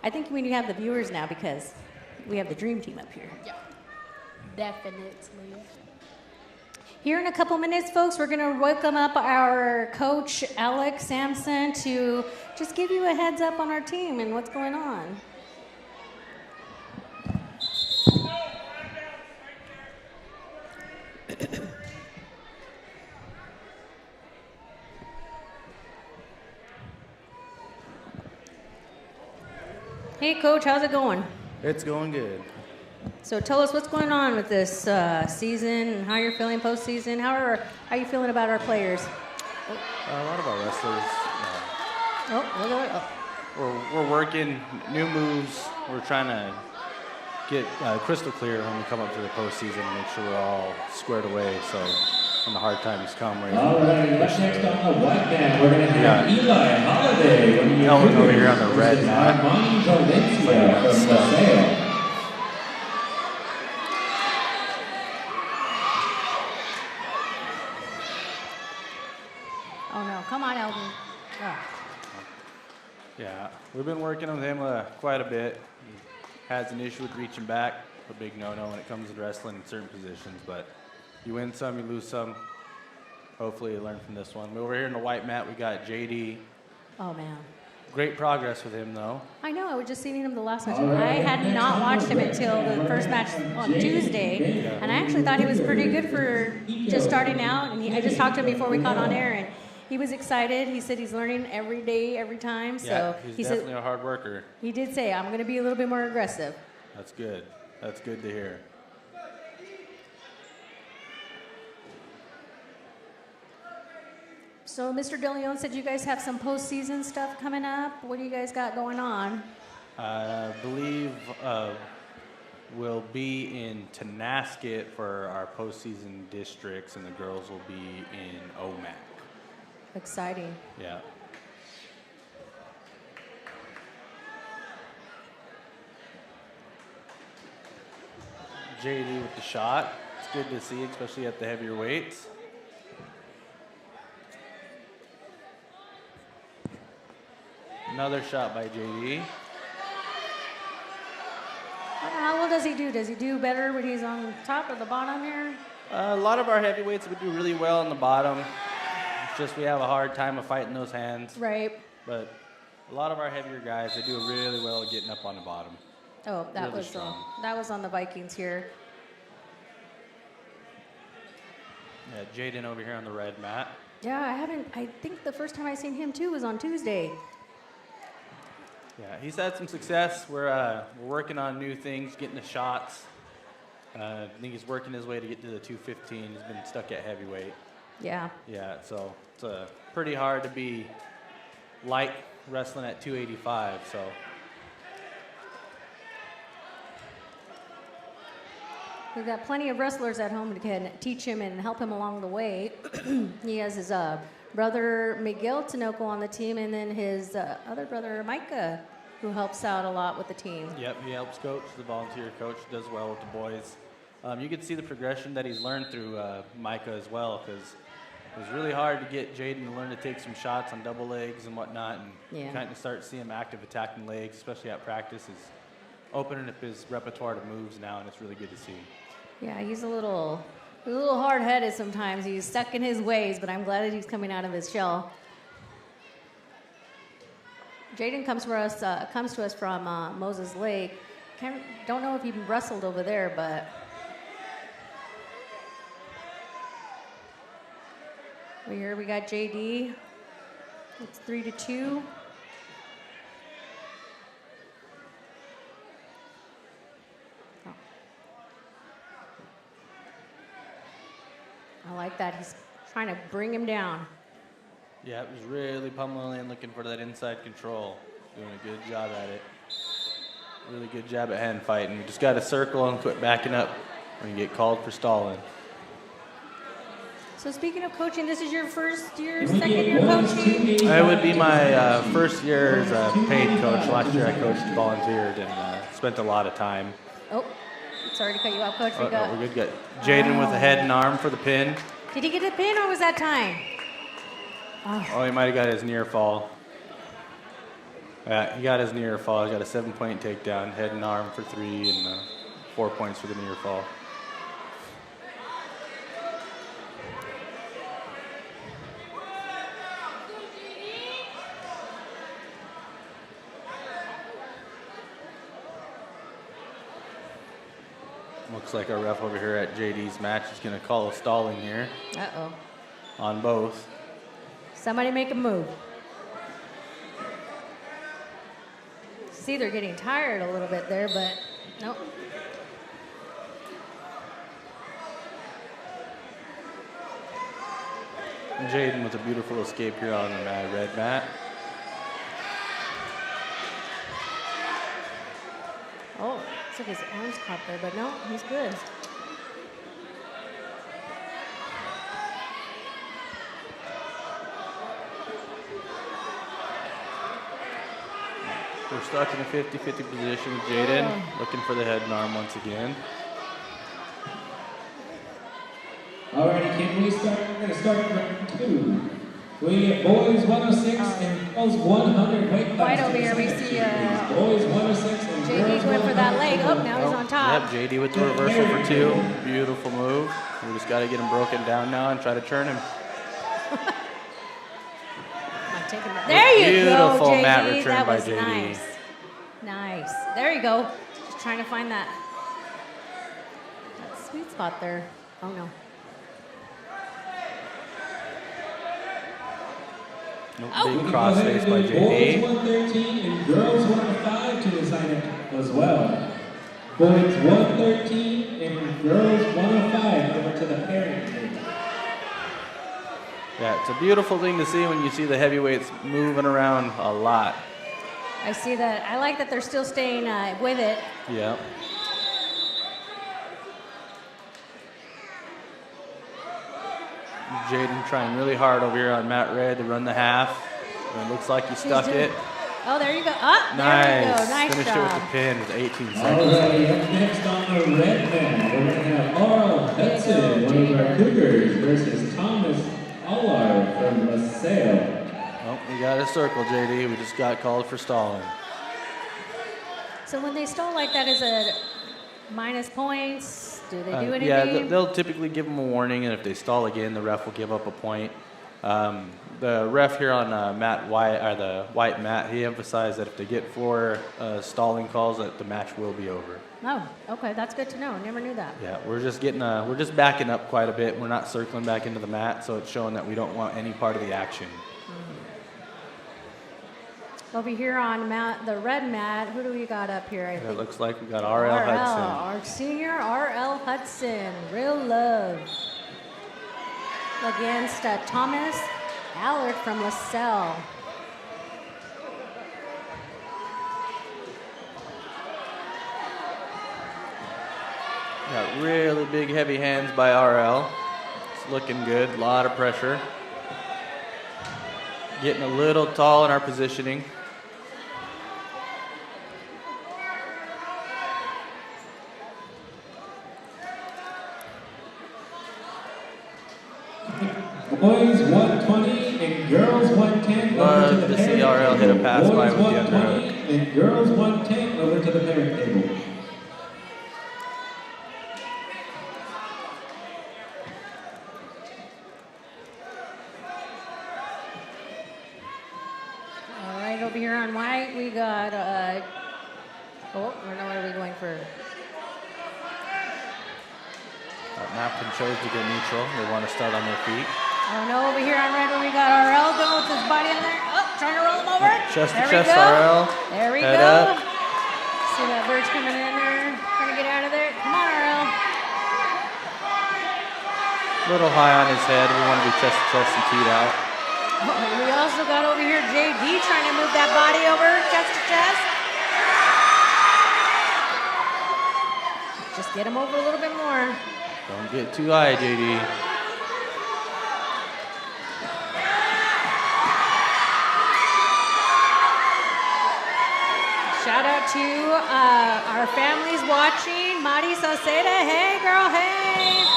I think we need to have the viewers now because we have the dream team up here. Yeah. Definitely. Here in a couple minutes, folks, we're going to welcome up our coach, Alex Sampson, to just give you a heads up on our team and what's going on. Hey, Coach, how's it going? It's going good. So tell us what's going on with this season and how you're feeling postseason. How are you feeling about our players? A lot of our wrestlers, Oh. we're working new moves. We're trying to get crystal clear when we come up to the postseason and make sure we're all squared away. So when the hard times come, we're All right, next on the white mat, we're going to have Eli Holiday. Elvin over here on the red mat. Armani Valencia from LaSalle. Oh, no. Come on, Elvin. Oh. Yeah, we've been working with him quite a bit. He has an issue with reaching back, a big no-no when it comes to wrestling in certain positions, but you win some, you lose some. Hopefully you learn from this one. Over here in the white mat, we got JD. Oh, man. Great progress with him, though. I know. I was just seeing him the last match. I had not watched him until the first match on Tuesday, and I actually thought he was pretty good for just starting out. And I just talked to him before we got on air, and he was excited. He said he's learning every day, every time. So he's he definitely said, a hard worker. he did say, I'm going to be a little bit more aggressive. That's good. That's good to hear. So Mr. DeLeon said you guys have some postseason stuff coming up. What do you guys got going on? I believe we'll be in Tenasket for our postseason districts, and the girls will be in OMAC. Exciting. Yeah. JD with the shot. It's good to see, especially at the heavier weights. Another shot by JD. How well does he do? Does he do better when he's on top or the bottom here? A lot of our heavyweights would do really well on the bottom. It's just we have a hard time of fighting those hands. Right. But a lot of our heavier guys, they do really well getting up on the bottom. Oh, that Really was strong. that was on the Vikings here. Yeah, Jaden over here on the red mat. Yeah, I think the first time I seen him too was on Tuesday. Yeah, he's had some success. We're working on new things, getting the shots. I think he's working his way to get to the 215. He's been stuck at heavyweight. Yeah. Yeah, so it's pretty hard to be light wrestling at 285. So We've got plenty of wrestlers at home that can teach him and help him along the way. He has his brother Miguel Tinoco on the team, and then his other brother Micah, who helps out a lot with the team. Yep, he helps coach, the volunteer coach, does well with the boys. You can see the progression that he's learned through Micah as well, because it was really hard to get Jaden to learn to take some shots on double legs and whatnot, and kind of start seeing him active attacking legs, especially at practice. Is opening up his repertoire to moves now, and it's really good to see. Yeah, he's a little hard-headed sometimes. He's stuck in his ways, but I'm glad that he's coming out of his shell. Jaden comes to us from Moses Lake. Don't know if he wrestled over there, but here we got JD. It's 3-2. I like that. He's trying to bring him down. Yeah, it was really pummeling, looking for that inside control. Doing a good job at it. Really good job at hand fighting. You just got to circle and quit backing up when you get called for stalling. So speaking of coaching, this is your first year, second year coaching? It would be my first year as a paid coach. Last year I coached, volunteered, and spent a lot of time. Oh, sorry to cut you off, Coach. No, we're good. Got Jaden with the head and arm for the pin. Did he get a pin or was that time? Oh, he might have got his near fall. Yeah, he got his near fall. He got a 7-point takedown, head and arm for 3, and 4 points for the near fall. Looks like our ref over here at JD's match is going to call a stalling here Uh-oh. on both. Somebody make a move. See, they're getting tired a little bit there, but nope. Jaden with a beautiful escape here on the red mat. Oh, looks like his arm's caught there, but no, he's good. We're stuck in a 50-50 position with Jaden, looking for the head and arm once again. Alrighty, can we start? We're going to start round 2. We get boys 106 and girls 100 weight class. Right over here, we see boys 106 and JD girls went for that 100 leg. Oh, now he's on top. Yep, JD with the reversal for 2. Beautiful move. We just got to get him broken down now and try to turn him. There you go, Beautiful JD. mat return That by was JD. nice. Nice. There you go. Just trying to find that sweet spot there. Oh, no. Nope, Oh. big cross face by Boys JD. 113 and girls 105 to assign it as well. Boys 113 and girls 105 over to the pairing table. Yeah, it's a beautiful thing to see when you see the heavyweights moving around a lot. I see that. I like that they're still staying with it. Yeah. Jaden trying really hard over here on Matt Red to run the half. And it looks like he stuck it. Oh, there you go. There you go. Nice Finished job. it with the pin with 18 seconds. Alrighty, up next on the red mat, we're going to have Carl Hudson, one of our Cougars, versus Thomas Allard from LaSalle. Oh, we got a circle, JD. We just got called for stalling. So when they stall like that, is it minus points? Do they do anything? Yeah, they'll typically give them a warning, and if they stall again, the ref will give up a point. The ref here on the white mat, he emphasized that if they get 4 stalling calls, that the match will be over. Oh, okay, that's good to know. Never knew that. Yeah, we're just backing up quite a bit. We're not circling back into the mat, so it's showing that we don't want any part of the action. Over here on the red mat, who do we got up here? I think It looks like we got R.L. Hudson. Our senior R.L. Hudson, real love. Against Thomas Allard from LaSalle. Got really big, heavy hands by R.L. It's looking good, a lot of pressure. Getting a little tall in our positioning. Boys 120 and girls 110 over to the To pairing see RL hit a table. pass by Boys with the 120 underhook. and girls 110 over to the pairing table. All right, over here on white, we got, what are we going for? Napkin chose to go neutral. They want to start on their feet. Oh no, over here on red, we got RL going with his body in there. Oh, trying to roll him over. Chest to There we chest, go. RL. There we Head go. up. See that bird's coming in there, trying to get out of there. Come on, RL. A little high on his head. We want to be chest to chest and teed out. Oh, and we also got over here JD trying to move that body over chest to chest. Just get him over a little bit more. Don't get too high, JD. Shout out to our families watching. Mari Sauceda, hey girl, hey.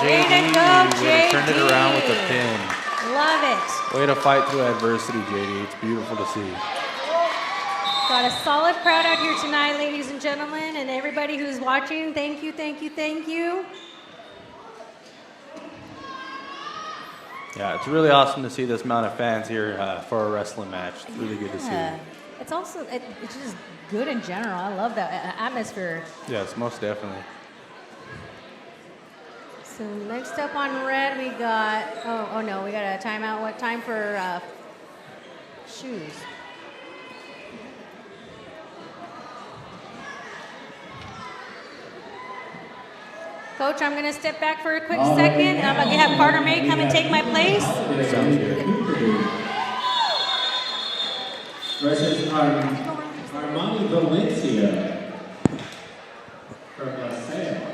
Way to go, way to turn it JD. around with a pin. Love it. Way to fight through adversity, JD. It's beautiful to see. Got a solid crowd out here tonight, ladies and gentlemen, and everybody who's watching. Thank you, thank you, thank you. Yeah, it's really awesome to see this amount of fans here for a wrestling match. It's really good to see. It's also, it's just good in general. I love that atmosphere. Yes, most definitely. So next up on red, we got, oh no, we got a timeout. What time for shoes? Coach, I'm going to step back for a quick second. I'm going to have Carter May come and take my place. Sounds good. Versus Armani Valencia from LaSalle.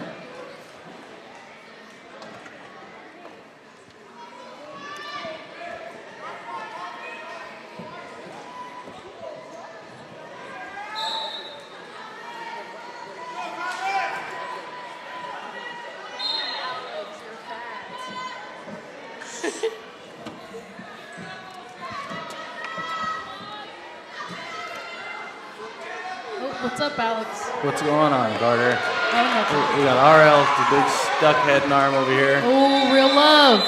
What's up, Alex? What's going on, Carter? Oh, We got RL, the big stuck head and arm over here. oh, real love.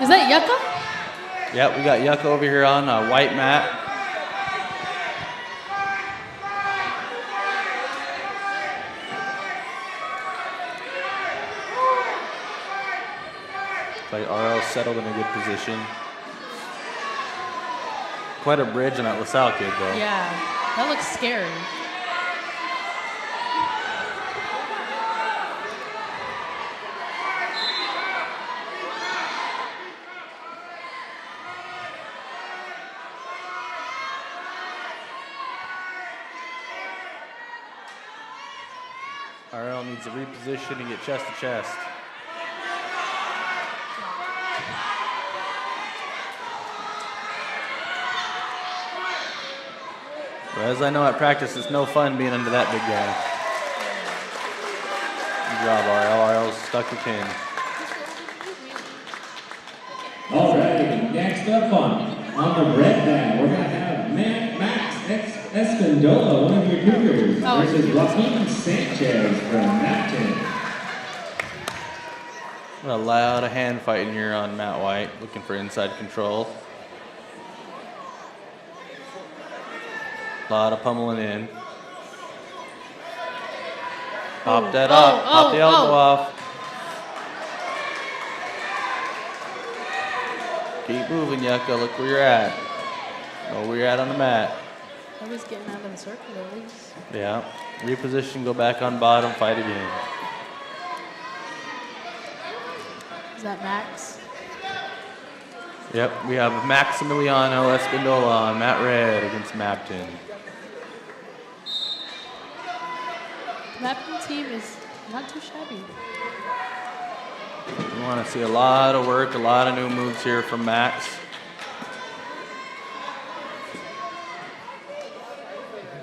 Is that Yucca? Yep, we got Yucca over here on a white mat. Like RL settled in a good position. Quite a bridge on that LaSalle kid, though. Yeah, that looks scary. RL needs to reposition and get chest to chest. But as I know at practice, it's no fun being under that big guy. Good job, RL. RL's stuck the pin. All right, next up on the red mat, we're going to have Max Escondola, one of your Cougars, versus Joaquin Sanchez from Mountain. A lot of hand fighting here on Matt White, looking for inside control. A lot of pummeling in. Pop that up. Pop the elbow off. Keep moving, Yucca. Look where you're at. Know where you're at on the mat. I was getting out of the circle at least. Yeah. Reposition, go back on bottom, fight again. Is that Max? Yep, we have Maximiliano Espindola on Matt Red against Mapton. The Mapton team is not too shabby. We want to see a lot of work, a lot of new moves here from Max.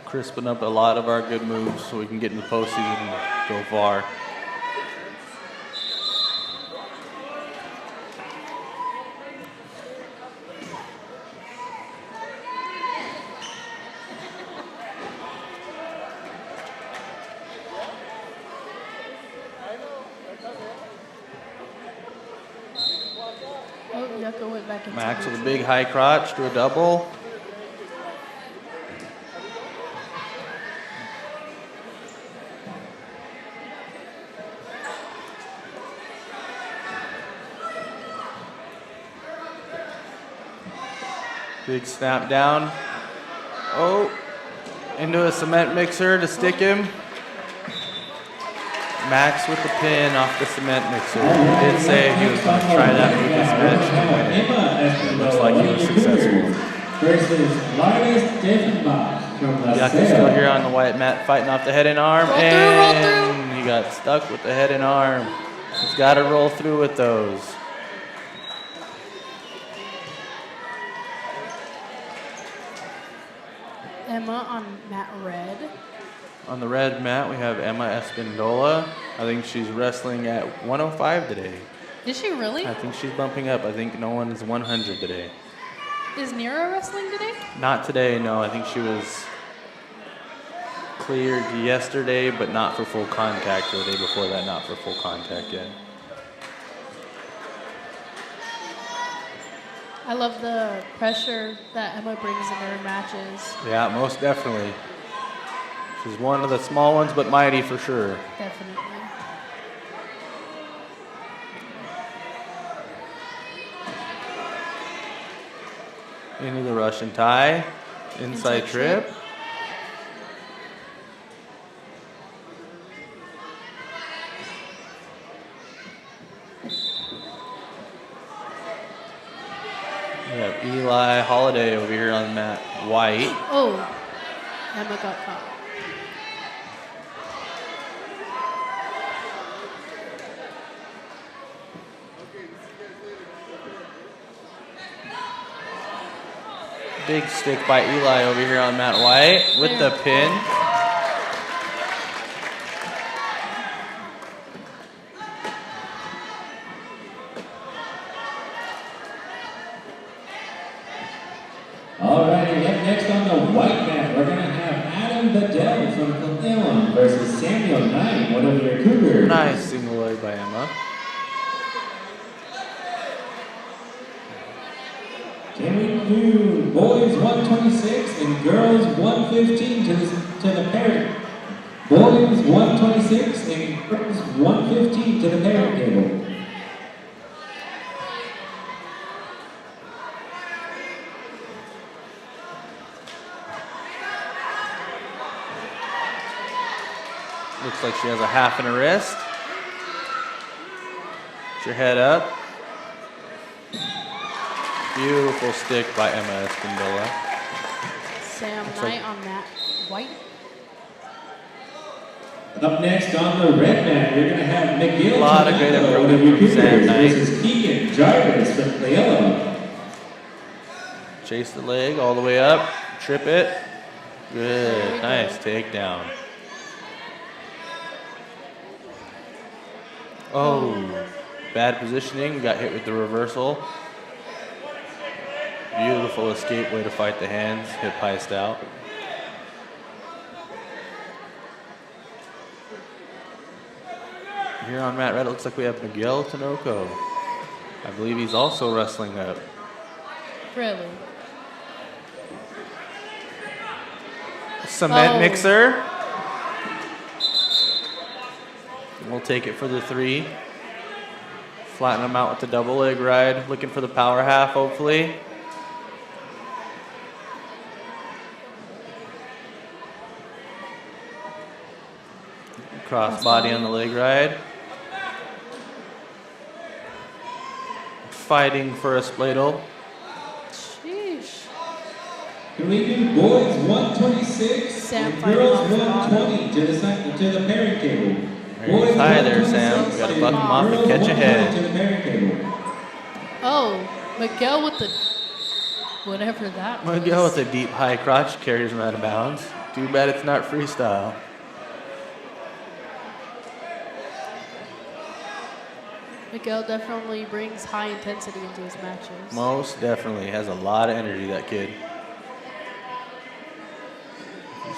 Crisping up a lot of our good moves so we can get in the postseason and go far. Oh, Yucca went back into Max with a big high crotch to a double. Big snap down. Oh, into a cement mixer to stick him. Max with the pin off the cement mixer. He did say he was going to try that move this match to win it. It looks like he was successful. Yucca's still here on the white mat fighting off the head and arm. And he got stuck with the head and arm. He's got to roll through with those. Emma on Matt Red. On the red mat, we have Emma Espindola. I think she's wrestling at 105 today. Is she really? I think she's bumping up. I think no one's 100 today. Is Nira wrestling today? Not today, no. I think she was cleared yesterday, but not for full contact. Or the day before that, not for full contact yet. I love the pressure that Emma brings in her matches. Yeah, most definitely. She's one of the small ones, but mighty for sure. Definitely. Into the Russian tie. Inside trip. We have Eli Holiday over here on mat white. Oh, Emma got caught. Big stick by Eli over here on mat white with the pin. All right, and up next on the white mat, we're going to have Adam Bedell from Cleveland versus Samuel Knight, one of your Cougars. Nice single leg by Emma. Can we do boys 126 and girls 115 to the parent? Boys 126 and girls 115 to the parent table. Looks like she has a half in her wrist. Get your head up. Beautiful stick by Emma Espindola. Sam Knight on mat white. Up next on the red mat, we're going to have McGill. A lot of great improvement from Sam Knight. This is Keegan Jarvis from Cleveland. Chase the leg all the way up. Trip it. Good. Nice takedown. Oh, bad positioning. Got hit with the reversal. Beautiful escape way to fight the hands. Hip heist out. Here on mat red, it looks like we have Miguel Tinoco. I believe he's also wrestling up. Really? Cement mixer. We'll take it for the 3. Flatten him out with the double leg ride. Looking for the power half, hopefully. Cross body on the leg ride. Fighting for a spladle. Sheesh. Can we do boys 126 Sam and fighting girls off the 120 to the parent table? Very high there, Sam. We gotta buck him off and catch a head. To the parent table. Oh, Miguel with the whatever that was. Miguel with a deep high crotch carries him out of bounds. Too bad it's not freestyle. Miguel definitely brings high intensity into his matches. Most definitely. Has a lot of energy, that kid.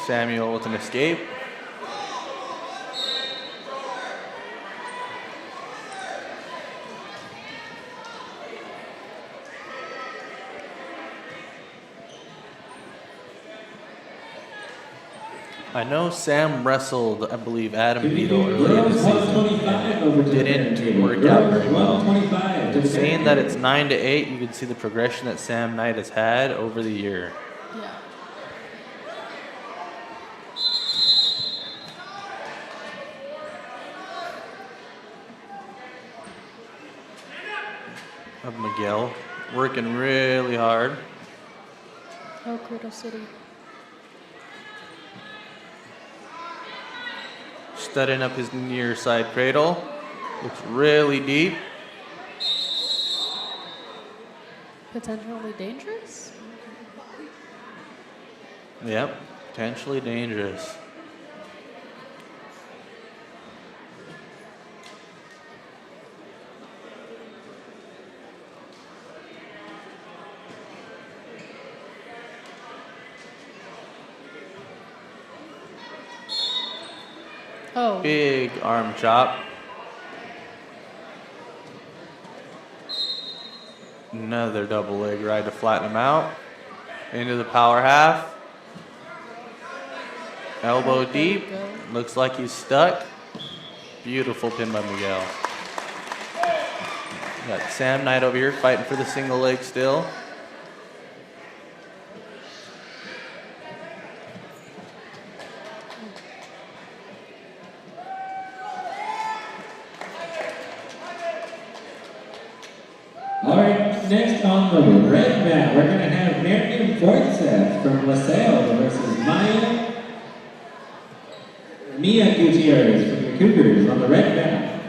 Samuel with an escape. I know Sam wrestled, I believe, Adam Beadle early in the season, and it didn't work out very well. Saying that it's 9-8, you can see the progression that Sam Knight has had over the year. Yeah. Of Miguel, working really hard. Oh, Cradle City. Setting up his near side cradle. Looks really deep. Potentially dangerous? Yep, potentially dangerous. Oh. Big arm chop. Another double leg ride to flatten him out. Into the power half. Elbow deep. Looks like he's stuck. Beautiful pin by Miguel. Got Sam Knight over here fighting for the single leg still. All right, next on the red mat, we're going to have Marion Forsyth from LaSalle versus Mia Gutierrez from the Cougars on the red mat.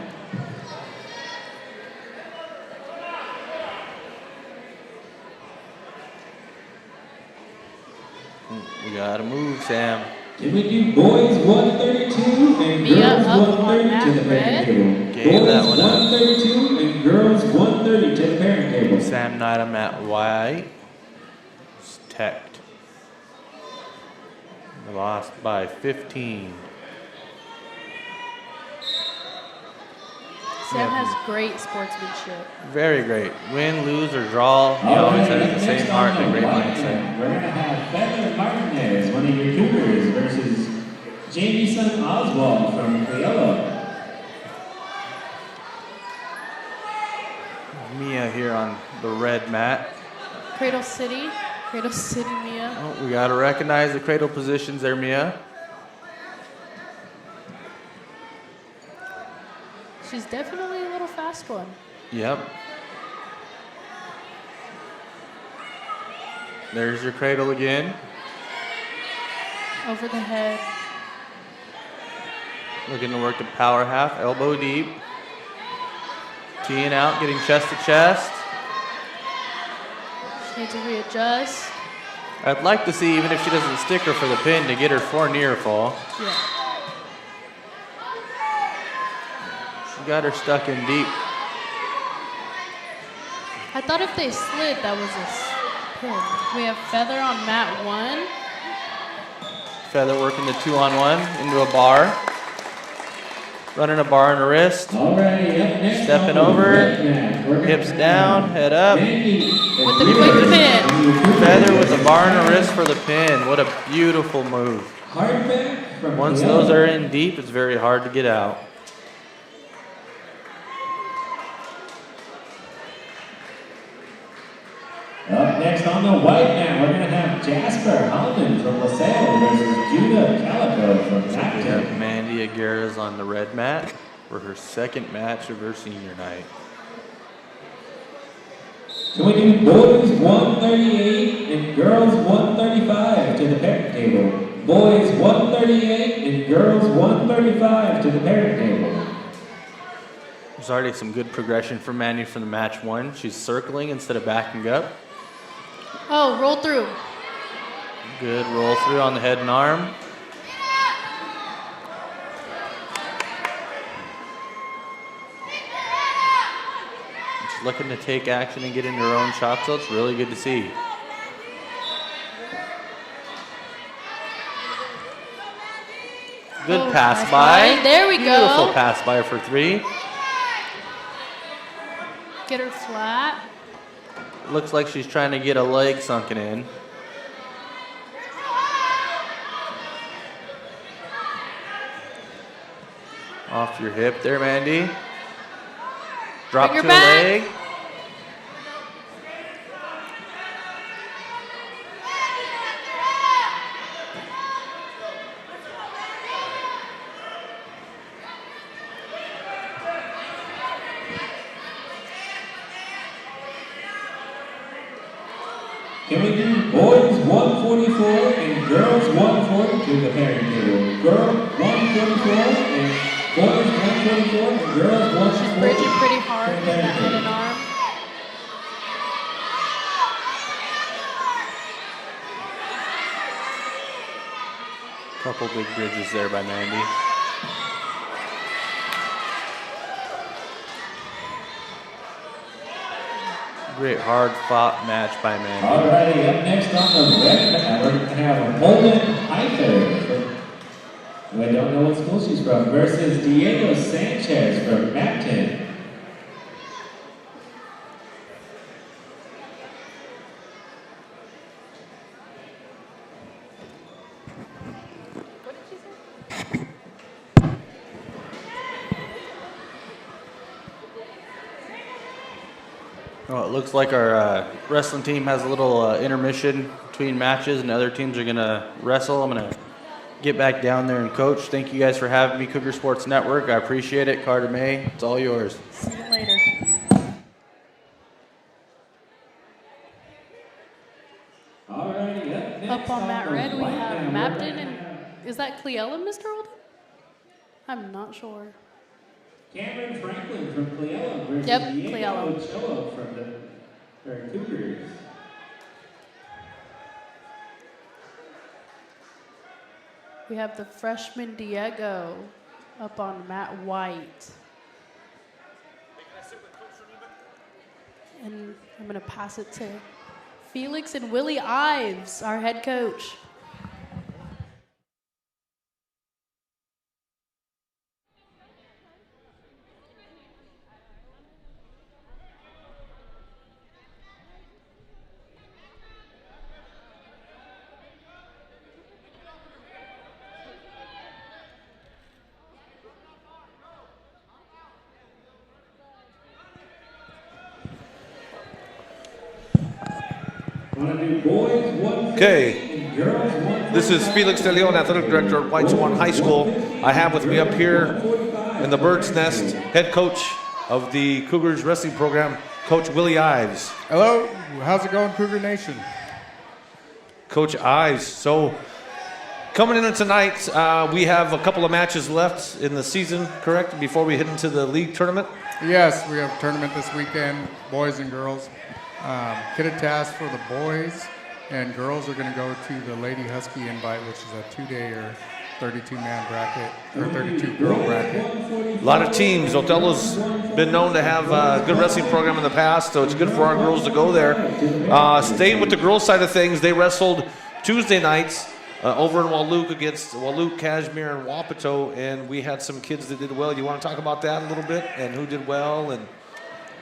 We gotta move, Sam. Can we do boys 132 and Mia girls up on 130 to that the parent table? Gave that Boys one up. 132 and girls 130 to the parent table. Sam Knight on Matt White. It's teched. They lost by 15. Sam has great sportsmanship. Very great. Win, lose, or draw. He always has the same heart and a great mindset. We're going to have Feather Martinez, one of your Cougars, versus Jamieson Oswald from Cleola. Mia here on the red mat. Cradle City, Mia. Oh, we got to recognize the cradle positions there, Mia. She's definitely a little fast one. Yep. There's your cradle again. Over the head. Looking to work the power half, elbow deep. Teeing out, getting chest to chest. She needs to readjust. I'd like to see, even if she doesn't stick her for the pin, to get her for near fall. Yeah. She got her stuck in deep. I thought if they slid, that was a pin. We have Feather on mat 1. Feather working the 2-on-1 into a bar. Running a bar in the wrist. Alrighty, up next. Stepping over. Hips down, head up. With the quick pin. Feather with the bar in the wrist for the pin. What a beautiful move. Once those are in deep, it's very hard to get out. Up next on the white mat, we're going to have Jasper Holland from LaSalle versus Judah Calico from We Napton. have Mandy Aguirre's on the red mat for her second match of her senior night. Can we do boys 138 and girls 135 to the parent table? Boys 138 and girls 135 to the parent table. There's already some good progression from Mandy from the match 1. She's circling instead of backing up. Oh, roll through. Good roll through on the head and arm. She's looking to take action and get into her own shot, so it's really good to see. Good pass nice by. line. There we go. Beautiful pass by for 3. Get her flat. Looks like she's trying to get a leg sunken in. Off your hip there, Mandy. Drop Bring to her a back. leg. Can we do boys 144 and girls 140 to the parent table? Girl 144 and boys 144 and girls 140. Bridging pretty hard to with the that parent head table. and arm. Couple big bridges there by Mandy. Great hard fought match by Mandy. Alrighty, up next on the red mat, we're going to have Holden Hyther. I don't know what school she's from, versus Diego Sanchez from Napton. Well, it looks like our wrestling team has a little intermission between matches, and other teams are going to wrestle. I'm going to get back down there and coach. Thank you guys for having me, Cougar Sports Network. I appreciate it. Carter May, it's all yours. See you later. Up on Matt Red, we have Mapton, and is that Cleella, Mr. Oldham? I'm not sure. Cameron Franklin from Cleella versus Yep, Diego Cleella. Ochoa from the Cougars. We have the freshman Diego up on Matt White. And I'm going to pass it to Felix and Willie Ives, our head coach. Okay, this is Felix De Leon, Athletic Director at White Swan High School. I have with me up here in the Bird's Nest, head coach of the Cougars wrestling program, Coach Willie Ives. Hello, how's it going, Cougar Nation? Coach Ives, so coming in tonight, we have a couple of matches left in the season, correct, before we head into the league tournament? Yes, we have a tournament this weekend, boys and girls. Kittitas for the boys, and girls are going to go to the Lady Husky Invite, which is a 2-day or 32-man bracket, or 32-girl bracket. A lot of teams. Othello's been known to have a good wrestling program in the past, so it's good for our girls to go there. Staying with the girls' side of things, they wrestled Tuesday nights over in Walook against Walook, Kashmir, and Wapato, and we had some kids that did well. You want to talk about that a little bit, and who did well? And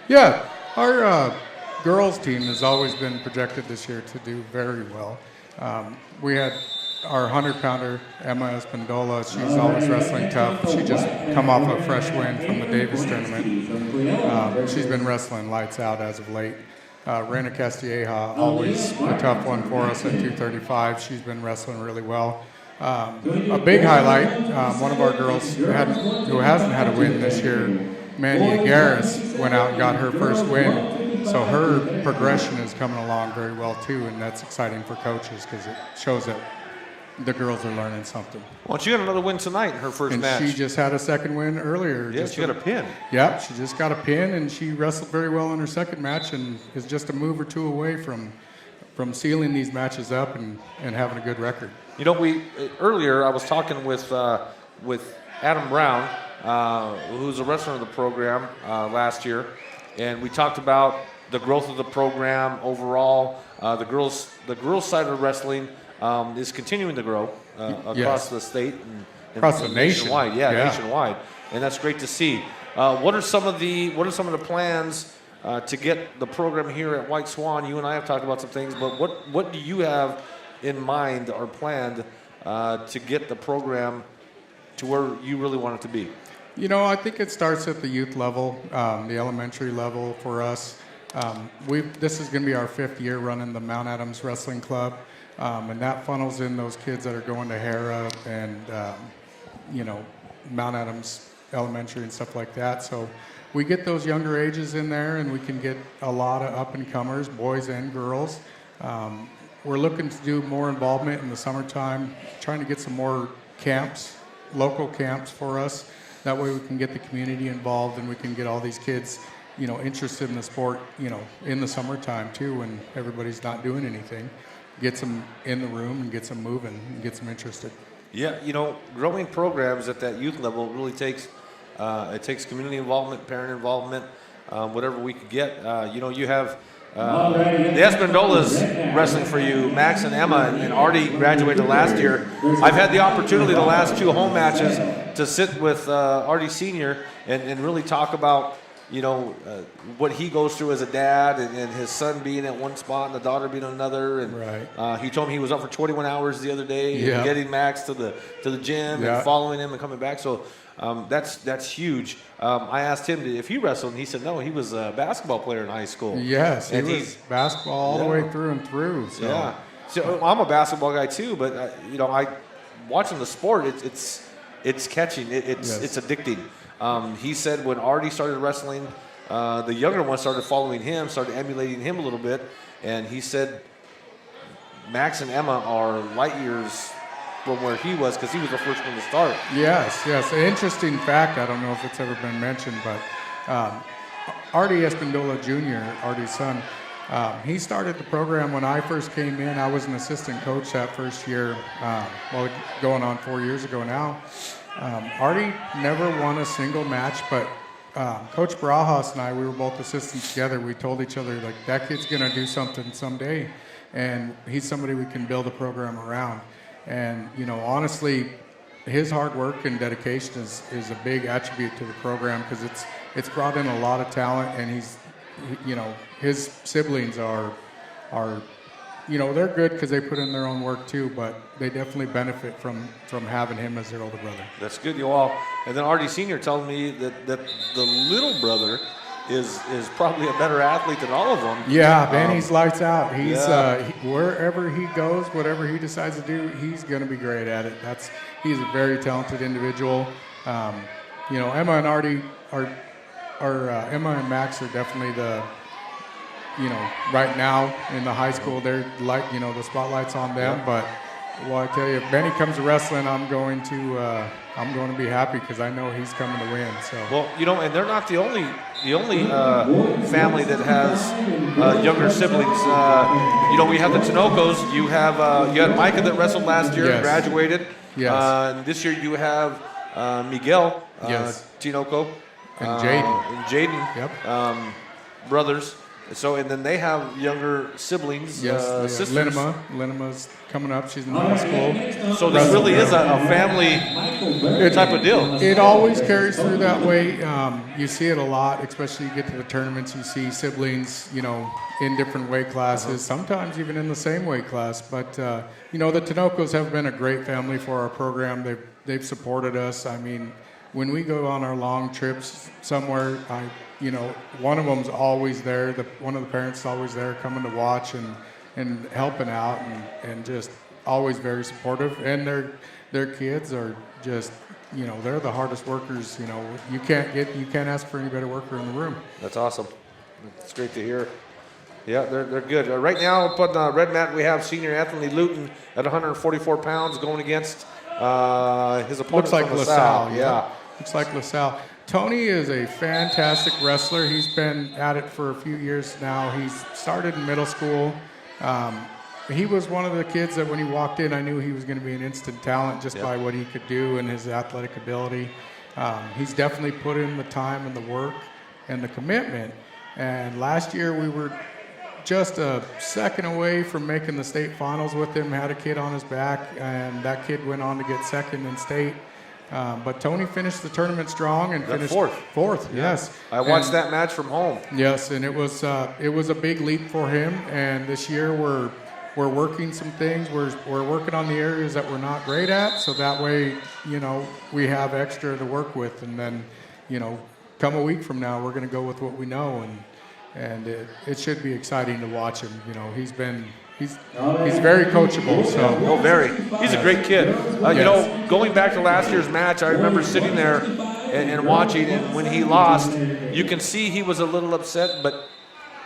Yeah, our girls' team has always been projected this year to do very well. We had our 100-pounder, Emma Espindola. She's always wrestling tough. She just come off a fresh win from the Davis tournament. She's been wrestling lights out as of late. Reina Castilleja, always a tough one for us at 235. She's been wrestling really well. A big highlight, one of our girls who hasn't had a win this year, Mandy Agaris, went out and got her first win. So her progression is coming along very well too, and that's exciting for coaches because it shows that the girls are learning something. well, she got another win tonight in her first And match. she just had a second win earlier. Yeah, she got a pin. Yep, she just got a pin, and she wrestled very well in her second match, and is just a move or two away from sealing these matches up and having a good record. You know, earlier I was talking with Adam Brown, who's a wrestler of the program last year, and we talked about the growth of the program overall. The girls side of wrestling is continuing to grow across the state and Across the nation. nationwide. Yeah, nationwide, and that's great to see. What are some of the plans to get the program here at White Swan? You and I have talked about some things, but what do you have in mind or planned to get the program to where you really want it to be? You know, I think it starts at the youth level, the elementary level for us. This is going to be our 5th year running the Mount Adams Wrestling Club, and that funnels in those kids that are going to Hera and, Mount Adams Elementary and stuff like that. So we get those younger ages in there, and we can get a lot of up-and-comers, boys and girls. We're looking to do more involvement in the summertime, trying to get some more camps, local camps for us. That way we can get the community involved, and we can get all these kids, interested in the sport, in the summertime too, when everybody's not doing anything. Gets them in the room and gets them moving and gets them interested. Yeah, growing programs at that youth level really takes community involvement, parent involvement, whatever we could get. You have the Espindolas wrestling for you, Max and Emma, and Artie graduated last year. I've had the opportunity the last 2 home matches to sit with Artie Sr. and really talk about what he goes through as a dad, and his son being at one spot and the daughter being another. And Right. He told me he was up for 21 hours the other day, Yeah. getting Max to the gym Yeah. and following him and coming back. So that's huge. I asked him if he wrestled, and he said no. He was a basketball player in high school. Yes, he And was basketball all the way through and through. So. Yeah. So I'm a basketball guy too, but I watching the sport. It's catching. It's addicting. He said when Artie started wrestling, the younger one started following him, started emulating him a little bit, and he said Max and Emma are light years from where he was because he was the first one to start. Yes. An interesting fact, I don't know if it's ever been mentioned, but Artie Espindola Jr., Artie's son, he started the program when I first came in. I was an assistant coach that first year, going on 4 years ago now. Artie never won a single match, but Coach Barajas and I, we were both assistants together. We told each other, like, that kid's going to do something someday, and he's somebody we can build a program around. And, honestly, his hard work and dedication is a big attribute to the program because it's brought in a lot of talent, and his siblings are they're good because they put in their own work too, but they definitely benefit from having him as their older brother. That's good, you all. And then Artie Sr. telling me that the little brother is probably a better athlete than all of them. Yeah, Benny's lights out. He's wherever he goes, whatever he decides to do, he's going to be great at it. He's a very talented individual. Emma and Artie Emma and Max are definitely right now in the high school, they're like, the spotlight's on them. Yeah. But I tell you, if Benny comes to wrestling, I'm going to be happy because I know he's coming to win. So and they're not the only family that has younger siblings. We have the Tinocos. You had Micah that wrestled last year and graduated. Yes. And this year you have Miguel Tinoco and Jaden. Yep. Brothers. So, and then they have younger siblings, sisters. Linema's coming up. She's in middle school. So this really is a family type of deal. It always carries through that way. You see it a lot, especially you get to the tournaments. You see siblings, in different weight classes, sometimes even in the same weight class. But, the Tinocos have been a great family for our program. They've supported us. I mean, when we go on our long trips somewhere, one of them's always there. One of the parents is always there coming to watch and helping out and just always very supportive. And their kids are just, they're the hardest workers. You can't ask for any better worker in the room. That's awesome. It's great to hear. Yeah, they're good. Right now up on the red mat we have senior Anthony Luton at 144 pounds going against his opponent. Looks like from LaSalle. Yeah. Looks like LaSalle. Tony is a fantastic wrestler. He's been at it for a few years now. He's started in middle school. He was one of the kids that when he walked in, I knew he was going to be an instant talent just by what he could do and his athletic ability. He's definitely put in the time and the work and the commitment. And last year we were just a second away from making the state finals with him, had a kid on his back, and that kid went on to get second in state. But Tony finished the tournament strong and finished fourth. Yes, I watched that match from home. Yes, and it was a big leap for him. And this year we're working some things. We're working on the areas that we're not great at, so that way we have extra to work with. And then come a week from now, we're going to go with what we know, and it should be exciting to watch him. He's very coachable. So very. He's a great kid. Going back to last year's match, I remember sitting there and watching, and when he lost, you can see he was a little upset, but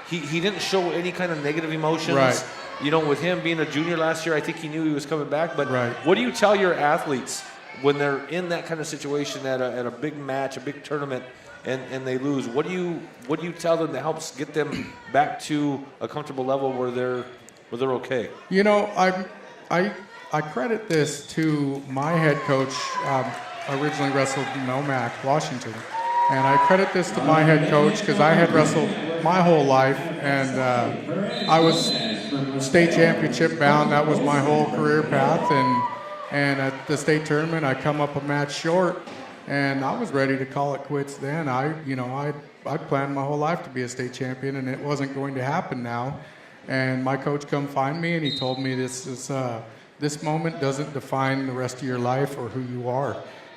he didn't show any kind of negative emotions. Right. With him being a junior last year, I think he knew he was coming back. But right. What do you tell your athletes when they're in that kind of situation at a big match, a big tournament, and they lose? What do you tell them that helps get them back to a comfortable level where they're okay? I credit this to my head coach. Originally wrestled in Omak, Washington, and I credit this to my head coach because I had wrestled my whole life, and I was state championship bound. That was my whole career path, and at the state tournament, I come up a match short, and I was ready to call it quits. Then I planned my whole life to be a state champion, and it wasn't going to happen now. And my coach come find me, and he told me this moment doesn't define the rest of your life or who you are.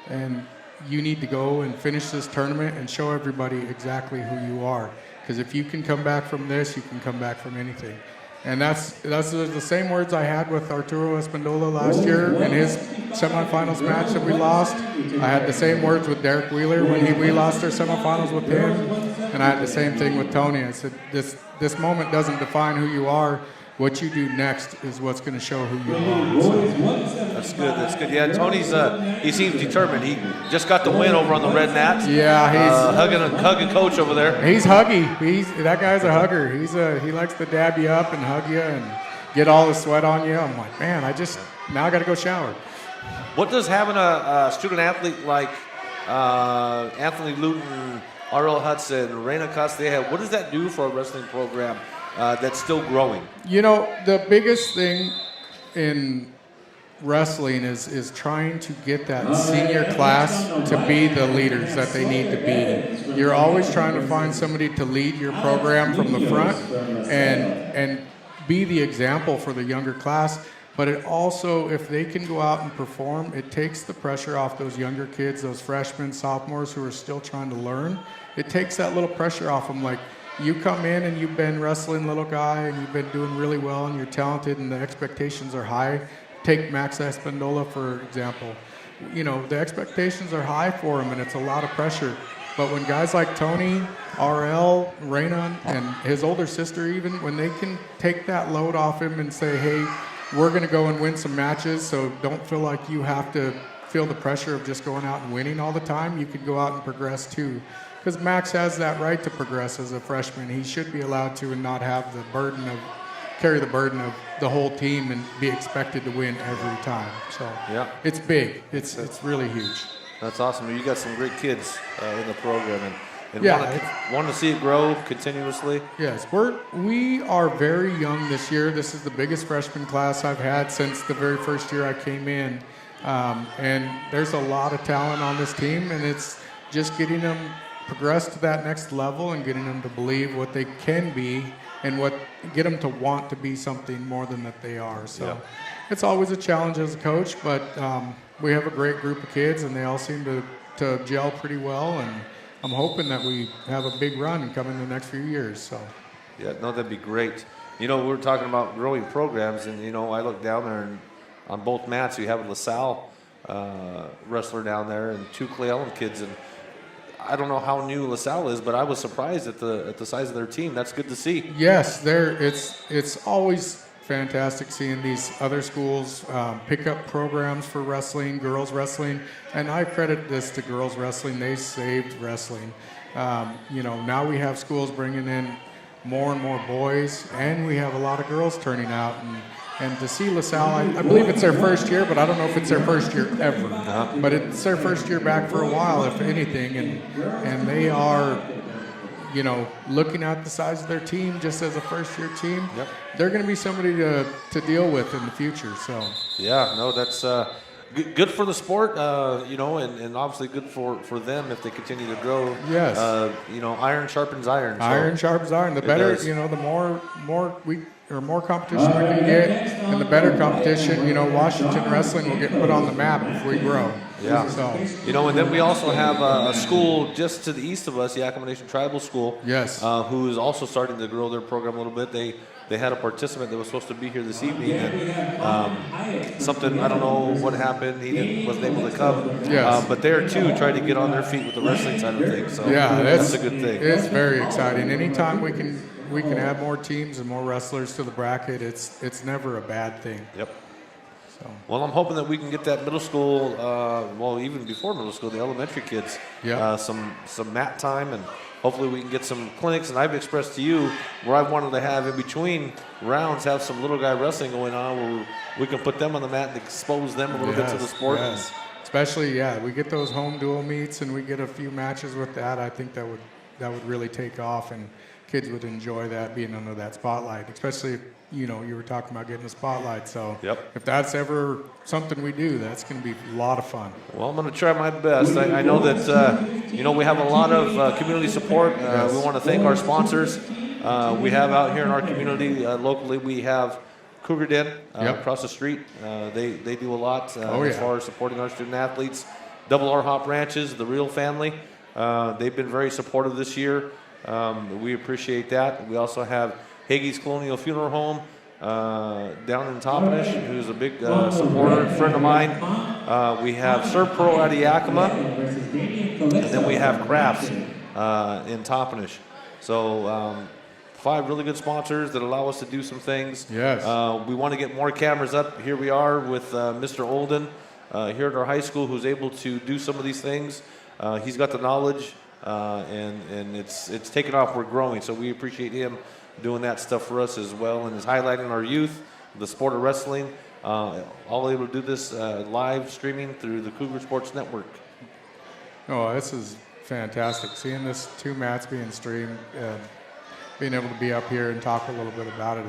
And you need to go and finish this tournament and show everybody exactly who you are. Because if you can come back from this, you can come back from anything. And that's the same words I had with Arturo Espindola last year in his semifinals match that we lost. I had the same words with Derek Wheeler when we lost our semifinals with him. And I had the same thing with Tony. I said, this moment doesn't define who you are. What you do next is what's going to show who you are. So. That's good. That's good. Yeah, Tony's he seems determined. He just got the win over on the red mat. Yeah, he's hugging coach over there. He's huggy. That guy's a hugger. He likes to dab you up and hug you and get all the sweat on you. I'm like, man, now I got to go shower. What does having a student athlete like Anthony Luton, R.L. Hudson, Raina Castilleja, what does that do for a wrestling program that's still growing? You know, the biggest thing in wrestling is trying to get that senior class to be the leaders that they need to be. You're always trying to find somebody to lead your program from the front and be the example for the younger class. But it also, if they can go out and perform, it takes the pressure off those younger kids, those freshmen, sophomores who are still trying to learn. It takes that little pressure off them. Like, you come in and you've been wrestling little guy and you've been doing really well and you're talented and the expectations are high. Take Max Espindola, for example. You know, the expectations are high for him and it's a lot of pressure. But when guys like Tony, RL, Raina, and his older sister even, when they can take that load off him and say, hey, we're going to go and win some matches, so don't feel like you have to feel the pressure of just going out and winning all the time. You can go out and progress too. Because Max has that right to progress as a freshman. He should be allowed to and not have the burden of, carry the burden of the whole team and be expected to win every time. So yeah, it's big. It's really huge. That's awesome. You got some great kids in the program, and yeah, want to see it grow continuously. Yes, we are very young this year. This is the biggest freshman class I've had since the very first year I came in, and there's a lot of talent on this team, and it's just getting them progressed to that next level and getting them to believe what they can be and get them to want to be something more than that they are. So it's always a challenge as a coach, but we have a great group of kids and they all seem to gel pretty well, and I'm hoping that we have a big run coming in the next few years. So yeah, no, that'd be great. You know, we're talking about growing programs, and you know, I look down there and on both mats we have a LaSalle wrestler down there and two Clay Ellen kids, and I don't know how new LaSalle is, but I was surprised at the size of their team. That's good to see. Yes, it's always fantastic seeing these other schools pick up programs for wrestling, girls wrestling, and I credit this to girls wrestling. They saved wrestling. You know, now we have schools bringing in more and more boys, and we have a lot of girls turning out. And to see LaSalle, I believe it's their first year, but I don't know if it's their first year ever. But it's their first year back for a while, if anything, and they are, you know, looking at the size of their team just as a first-year team. Yep. They're going to be somebody to deal with in the future. So yeah, no, that's good for the sport, you know, and obviously good for them if they continue to grow. Yes. You know, iron sharpens iron. So iron sharpens iron. The better, you know, the more competition we can get, and the better competition, you know, Washington wrestling will get put on the map if we grow. Yeah. So, you know, and then we also have a school just to the east of us, the Yakima Nation Tribal School. Yes. Who is also starting to grow their program a little bit. They had a participant that was supposed to be here this evening, and something, I don't know what happened. He wasn't able to come. Yes. But they're too trying to get on their feet with the wrestling side of things. So yeah, that's a good thing. It's very exciting. Anytime we can add more teams and more wrestlers to the bracket, it's never a bad thing. Yep. So. Well, I'm hoping that we can get that middle school, well, even before middle school, the elementary kids, some mat time, and hopefully we can get some clinics. And I've expressed to you where I wanted to have in between rounds, have some little guy wrestling going on where we can put them on the mat and expose them a little bit to the sport. Yes. Especially, we get those home dual meets and we get a few matches with that. I think that would really take off and kids would enjoy that, being under that spotlight, especially if, you know, you were talking about getting the spotlight. So if that's ever something we do, that's going to be a lot of fun. Well, I'm going to try my best. I know that, you know, we have a lot of community support. We want to thank our sponsors. We have out here in our community, locally, we have Cougar Den across the street. They do a lot as far as supporting our student athletes. Double R Hop Ranches, the Real family. They've been very supportive this year. We appreciate that. We also have Hagee's Colonial Funeral Home down in Toppenish, who's a big supporter, friend of mine. We have Serve Pro out of Yakima, and then we have Crafts in Toppenish. So 5 really good sponsors that allow us to do some things. Yes. We want to get more cameras up. Here we are with Mr. Olden here at our high school, who's able to do some of these things. He's got the knowledge, and it's taken off. We're growing, so we appreciate him doing that stuff for us as well, and is highlighting our youth, the sport of wrestling, all able to do this live streaming through the Cougar Sports Network. Oh, this is fantastic. Seeing this 2 mats being streamed, being able to be up here and talk a little bit about it,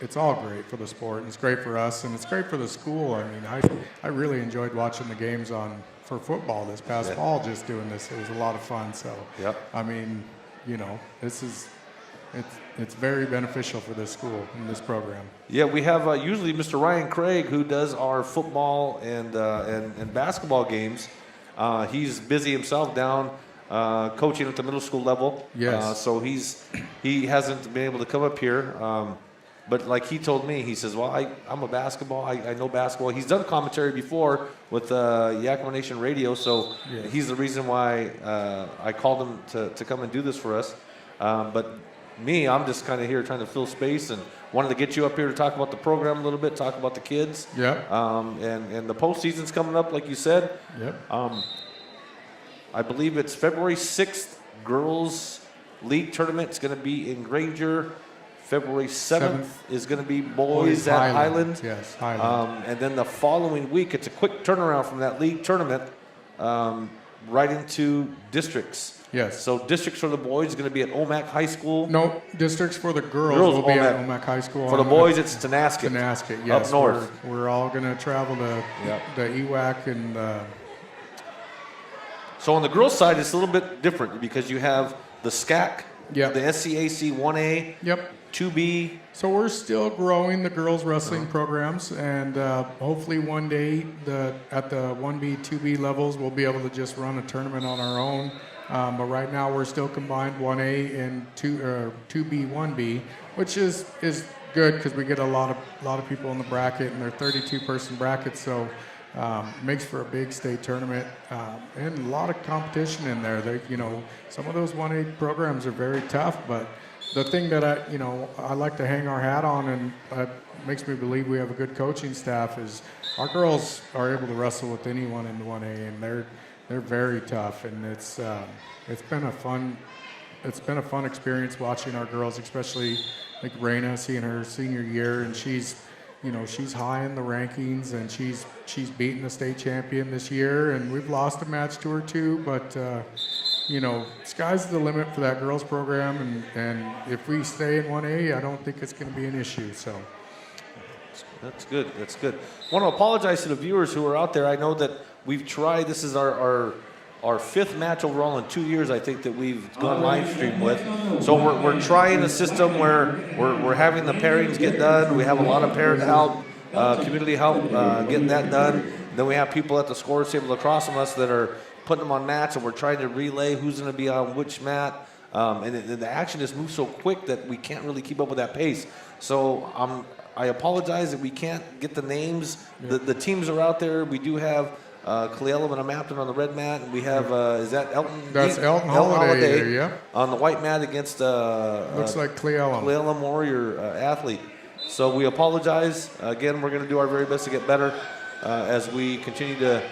it's all great for the sport, and it's great for us, and it's great for the school. I mean, I really enjoyed watching the games for football this past fall, just doing this. It was a lot of fun. So, I mean, you know, it's very beneficial for this school and this program. Yeah, we have usually Mr. Ryan Craig, who does our football and basketball games. He's busy himself down coaching at the middle school level. Yes. So he hasn't been able to come up here. But like he told me, he says, well, I'm a basketball. I know basketball. He's done commentary before with Yakima Nation Radio, so he's the reason why I called him to come and do this for us. But me, I'm just kind of here trying to fill space and wanted to get you up here to talk about the program a little bit, talk about the kids. And the postseason's coming up, like you said. I believe it's February 6th, girls league tournament. It's going to be in Granger. February 7th is going to be boys at Highland. Yes, Highland. And then the following week, it's a quick turnaround from that league tournament right into districts. Yes. So districts for the boys is going to be at Omak High School. No, districts for the girls will be at Omak High School. For the boys, it's Tenasket. Tenasket, yes. Up north. We're all going to travel to the EWAC and... So on the girls' side, it's a little bit different because you have the SCAC, the SCAC 1A, 2B. So we're still growing the girls wrestling programs, and hopefully one day at the 1B, 2B levels, we'll be able to just run a tournament on our own. But right now we're still combined 1A and 2B, 1B, which is good because we get a lot of people in the bracket, and they're 32-person brackets, so makes for a big state tournament and a lot of competition in there. Some of those 1A programs are very tough, but the thing that I like to hang our hat on, and makes me believe we have a good coaching staff, is our girls are able to wrestle with anyone in the 1A, and they're very tough, and it's been a fun experience watching our girls, especially like Raina, seeing her senior year, and she's high in the rankings, and she's beaten the state champion this year, and we've lost a match to her too, but sky's the limit for that girls program, and if we stay in 1A, I don't think it's going to be an issue. So that's good. I want to apologize to the viewers who are out there. I know that we've tried. This is our 5th match overall in 2 years, I think, that we've gone live stream with. So we're trying a system where we're having the pairings get done. We have a lot of parent help, community help getting that done. Then we have people at the scores table across from us that are putting them on mats, and we're trying to relay who's going to be on which mat. And the action just moves so quick that we can't really keep up with that pace. So I apologize that we can't get the names. The teams are out there. We do have Cleellum and a Mapton on the red mat, and we have is that Elton? That's Elton Holiday, yeah. On the white mat against looks like Cleellum Warrior athlete. So we apologize. Again, we're going to do our very best to get better as we continue to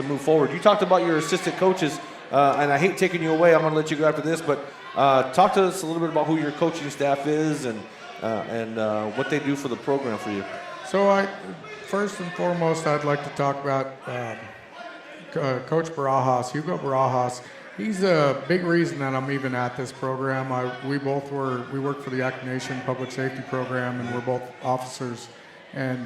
move forward. You talked about your assistant coaches, and I hate taking you away. I'm going to let you go after this, but talk to us a little bit about who your coaching staff is and what they do for the program for you. So first and foremost, I'd like to talk about Coach Barajas, Hugo Barajas. He's a big reason that I'm even at this program. We work for the Yak Nation Public Safety Program, and we're both officers. And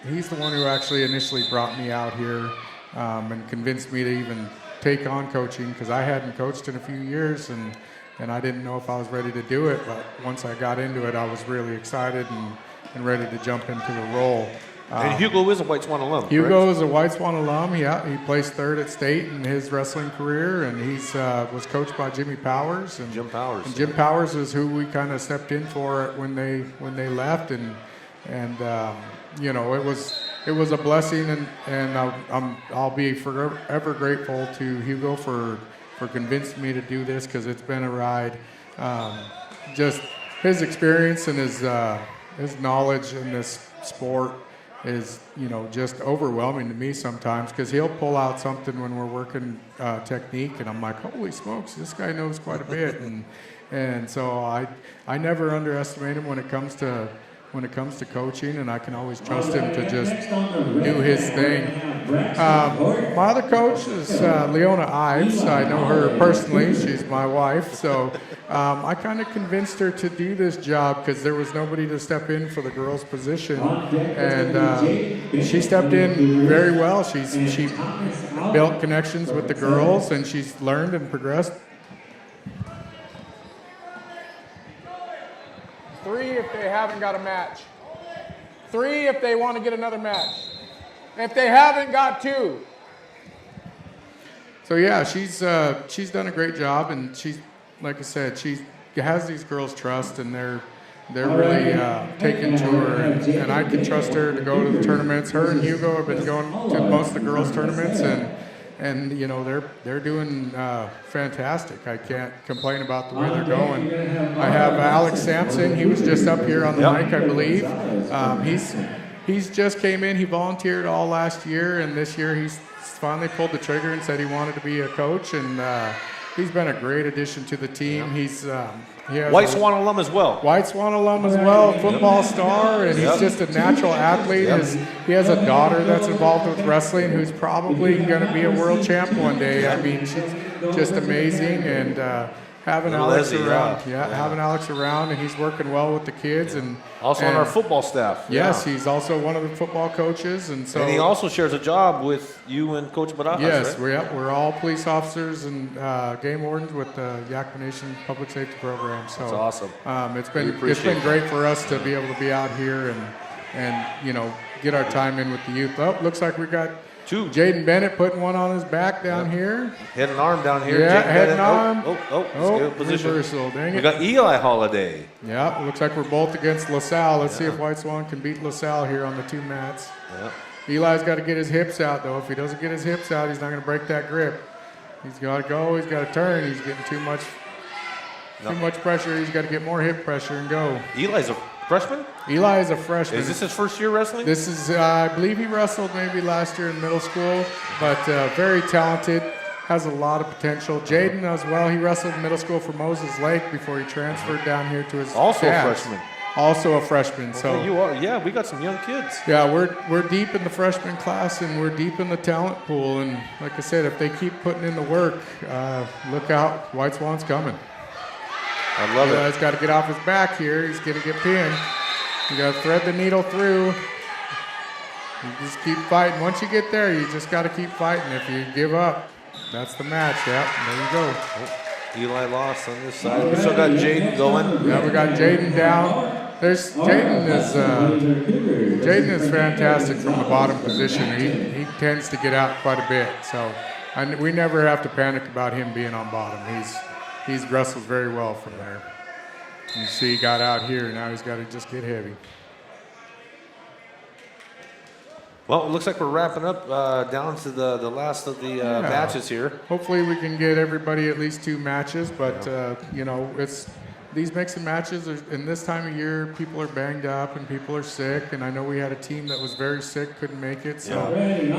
he's the one who actually initially brought me out here and convinced me to even take on coaching, because I hadn't coached in a few years, and I didn't know if I was ready to do it. But once I got into it, I was really excited and ready to jump into the role. And Hugo is a White Swan alum. Hugo correct? is a White Swan alum. Yeah, he placed third at state in his wrestling career, and he's was coached by Jimmy Powers. And Jim Powers. And Jim Powers is who we kind of stepped in for when they left, and you know, it was a blessing, and I'll be forever grateful to Hugo for convincing me to do this, because it's been a ride. Just his experience and his knowledge in this sport is, you know, just overwhelming to me sometimes, because he'll pull out something when we're working technique, and I'm like, holy smokes, this guy knows quite a bit, and so I never underestimate him when it comes to coaching, and I can always trust him to just do his thing. My other coach is Leona Ives. I know her personally. She's my wife. So I kind of convinced her to do this job because there was nobody to step in for the girls' position. And she stepped in very well. She built connections with the girls, and she's learned and progressed. 3 if they haven't got a match. 3 if they want to get another match. If they haven't got 2. So yeah, she's done a great job, and she's, like I said, she has these girls' trust, and they're really taken to her, and I can trust her to go to the tournaments. Her and Hugo have been going to most of the girls' tournaments, and you know, they're doing fantastic. I can't complain about the way they're going. I have Alex Sampson. He was just up here on the mic, I believe. He's just came in. He volunteered all last year, and this year he's finally pulled the trigger and said he wanted to be a coach, and he's been a great addition to the team. He has White Swan alum as well. White Swan alum as well, football star, and he's just a natural athlete. He has a daughter that's involved with wrestling who's probably going to be a world champ one day. I mean, she's just amazing, and having Alex around, having Alex around, and he's working well with the kids, and also on our football staff. Yes, he's also one of the football coaches, and so. And he also shares a job with you and Coach Barajas. Yes, right? we're all police officers and game wardens with the Yak Nation Public Safety Program. So that's awesome. It's been great for us to be able to be out here and you know, get our time in with the youth. Oh, looks like we got 2. Jaden Bennett putting one on his back down here. Head and arm down here. Yeah, Jaden head and Bennett. arm. Good position. Reversal, dang it. We got Eli Holiday. Yeah, looks like we're both against LaSalle. Let's see if White Swan can beat LaSalle here on the 2 mats. Yeah. Eli's got to get his hips out, though. If he doesn't get his hips out, he's not going to break that grip. He's got to go. He's got to turn. He's getting too much pressure. He's got to get more hip pressure and go. Eli's a freshman? Eli is a freshman. Is this his first year wrestling? This is, I believe he wrestled maybe last year in middle school, but very talented, has a lot of potential. Jaden as well, he wrestled in middle school for Moses Lake before he transferred down here to his Also dad's. a freshman. Also a freshman. Okay, so you are. Yeah, we got some young kids. Yeah, we're deep in the freshman class, and we're deep in the talent pool. And like I said, if they keep putting in the work, look out, White Swan's coming. I love it. He's got to get off his back here. He's going to get pinned. You got to thread the needle through. You just keep fighting. Once you get there, you just got to keep fighting. If you give up, that's the match. Yeah, there you go. Oh, Eli lost on this side. We still got Jaden going. Yeah, we got Jaden down. Jaden is fantastic from the bottom position. He tends to get out quite a bit. So we never have to panic about him being on bottom. He's wrestled very well from there. You see, he got out here. Now he's got to just get heavy. Well, it looks like we're wrapping up down to the last of the matches here. Hopefully we can get everybody at least 2 matches, but you know, it's these mixing matches in this time of year, people are banged up and people are sick, and I know we had a team that was very sick, couldn't make it, so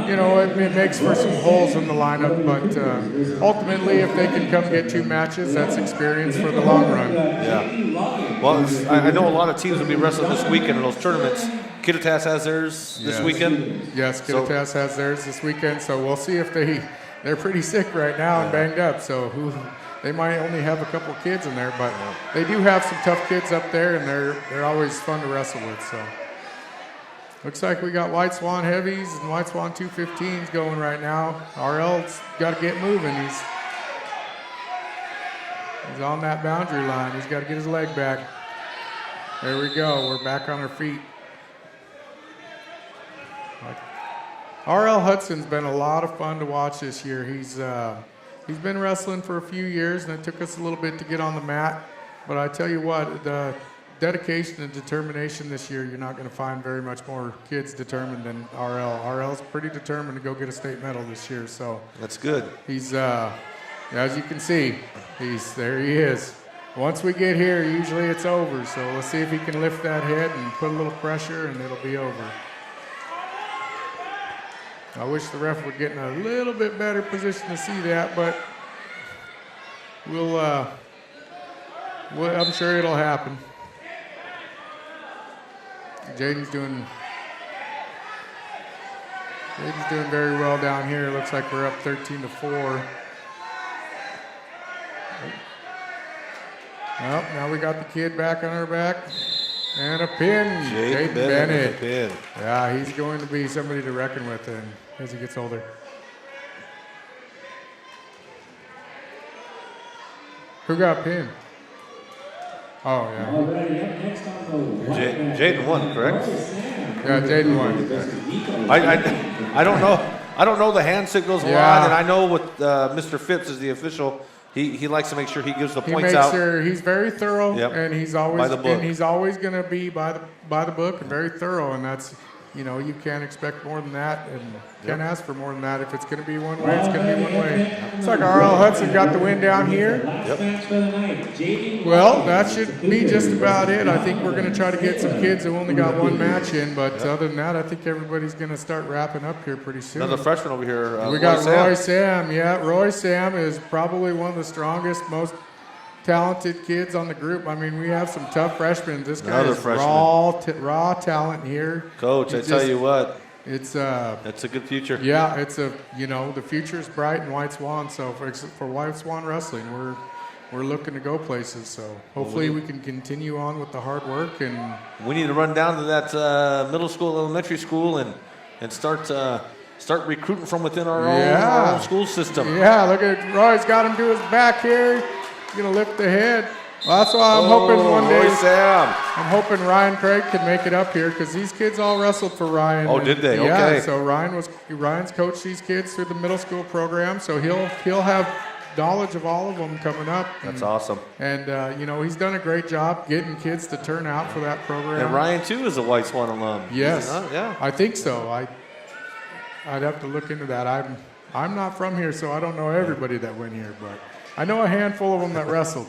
you know, it makes for some holes in the lineup, but ultimately if they can come get 2 matches, that's experience for the long run. Yeah. Well, I know a lot of teams will be wrestling this weekend in those tournaments. Kittitas has theirs this weekend. Yes, Kittitas has theirs this weekend, so we'll see if they're pretty sick right now and banged up. So they might only have a couple of kids in there, but they do have some tough kids up there, and they're always fun to wrestle with. So looks like we got White Swan heavies and White Swan 215s going right now. RL's got to get moving. He's on that boundary line. He's got to get his leg back. There we go. We're back on our feet. RL Hudson's been a lot of fun to watch this year. He's been wrestling for a few years, and it took us a little bit to get on the mat. But I tell you what, the dedication and determination this year, you're not going to find very much more kids determined than RL. RL's pretty determined to go get a state medal this year. So that's good. He's, as you can see, there he is. Once we get here, usually it's over. So let's see if he can lift that head and put a little pressure, and it'll be over. I wish the ref would get in a little bit better position to see that, but I'm sure it'll happen. Jaden's doing very well down here. Looks like we're up 13-4. Well, now we got the kid back on our back. And a pin. Jaden Bennett. A pin. Yeah, he's going to be somebody to reckon with as he gets older. Who got pinned? Oh, yeah. Jaden won, correct? Yeah, Jaden won. I don't know. I don't know the hand signals a lot, and I know what Mr. Phipps is the official. He likes to make sure he gives the points out. He makes sure he's very thorough, and he's always by the book. And he's always going to be by the book and very thorough, and that's, you can't expect more than that, and can't ask for more than that. If it's going to be one way, it's going to be one way. It's like RL Hudson got the win down here. Well, that should be just about it. I think we're going to try to get some kids who only got one match in, but other than that, I think everybody's going to start wrapping up here pretty soon. Another freshman over here. We got Roy Sam. Yeah, Roy Sam is probably one of the strongest, most talented kids on the group. I mean, we have some tough freshmen. This guy is raw talent here. Coach, I tell you what, it's a good future. Yeah, the future's bright in White Swan. So for White Swan Wrestling, we're looking to go places. So hopefully we can continue on with the hard work, and we need to run down to that middle school, elementary school, and start recruiting from within our own school system. Yeah, look at Roy's got him to his back here. Gonna lift the head. Well, that's why I'm hoping one day. I'm hoping Ryan Craig can make it up here, because these kids all wrestled for Ryan. Oh, did they? Yeah. Okay. So Ryan's coached these kids through the middle school program, so he'll have knowledge of all of them coming up. That's awesome. And he's done a great job getting kids to turn out for that program. And Ryan too is a White Swan alum. Yes. Yeah. I think so. I'd have to look into that. I'm not from here, so I don't know everybody that went here, but I know a handful of them that wrestled.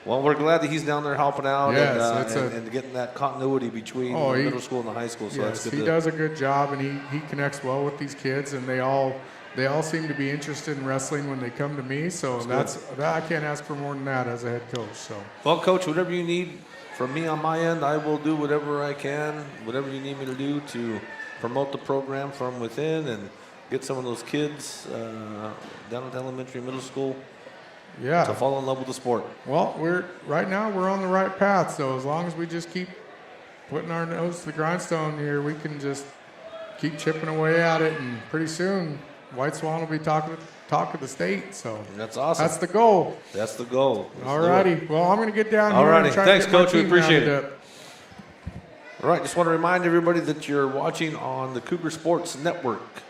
Well, we're glad that he's down there helping out yes, and getting that continuity between the middle school and the high school. So yes, that's good. He does a good job, and he connects well with these kids, and they all seem to be interested in wrestling when they come to me. So I can't ask for more than that as a head coach. So. Well, Coach, whatever you need from me on my end, I will do whatever I can, whatever you need me to do to promote the program from within and get some of those kids down at the elementary, middle school to fall in love with the sport. Well, right now we're on the right path. So as long as we just keep putting our nose to the grindstone here, we can just keep chipping away at it, and pretty soon White Swan will be talk of the state. So that's awesome. That's the goal. That's the goal. All righty. Well, I'm going to get down here. All righty. And try Thanks, to get Coach. We appreciate it. Up. All right. Just want to remind everybody that you're watching on the Cougar Sports Network.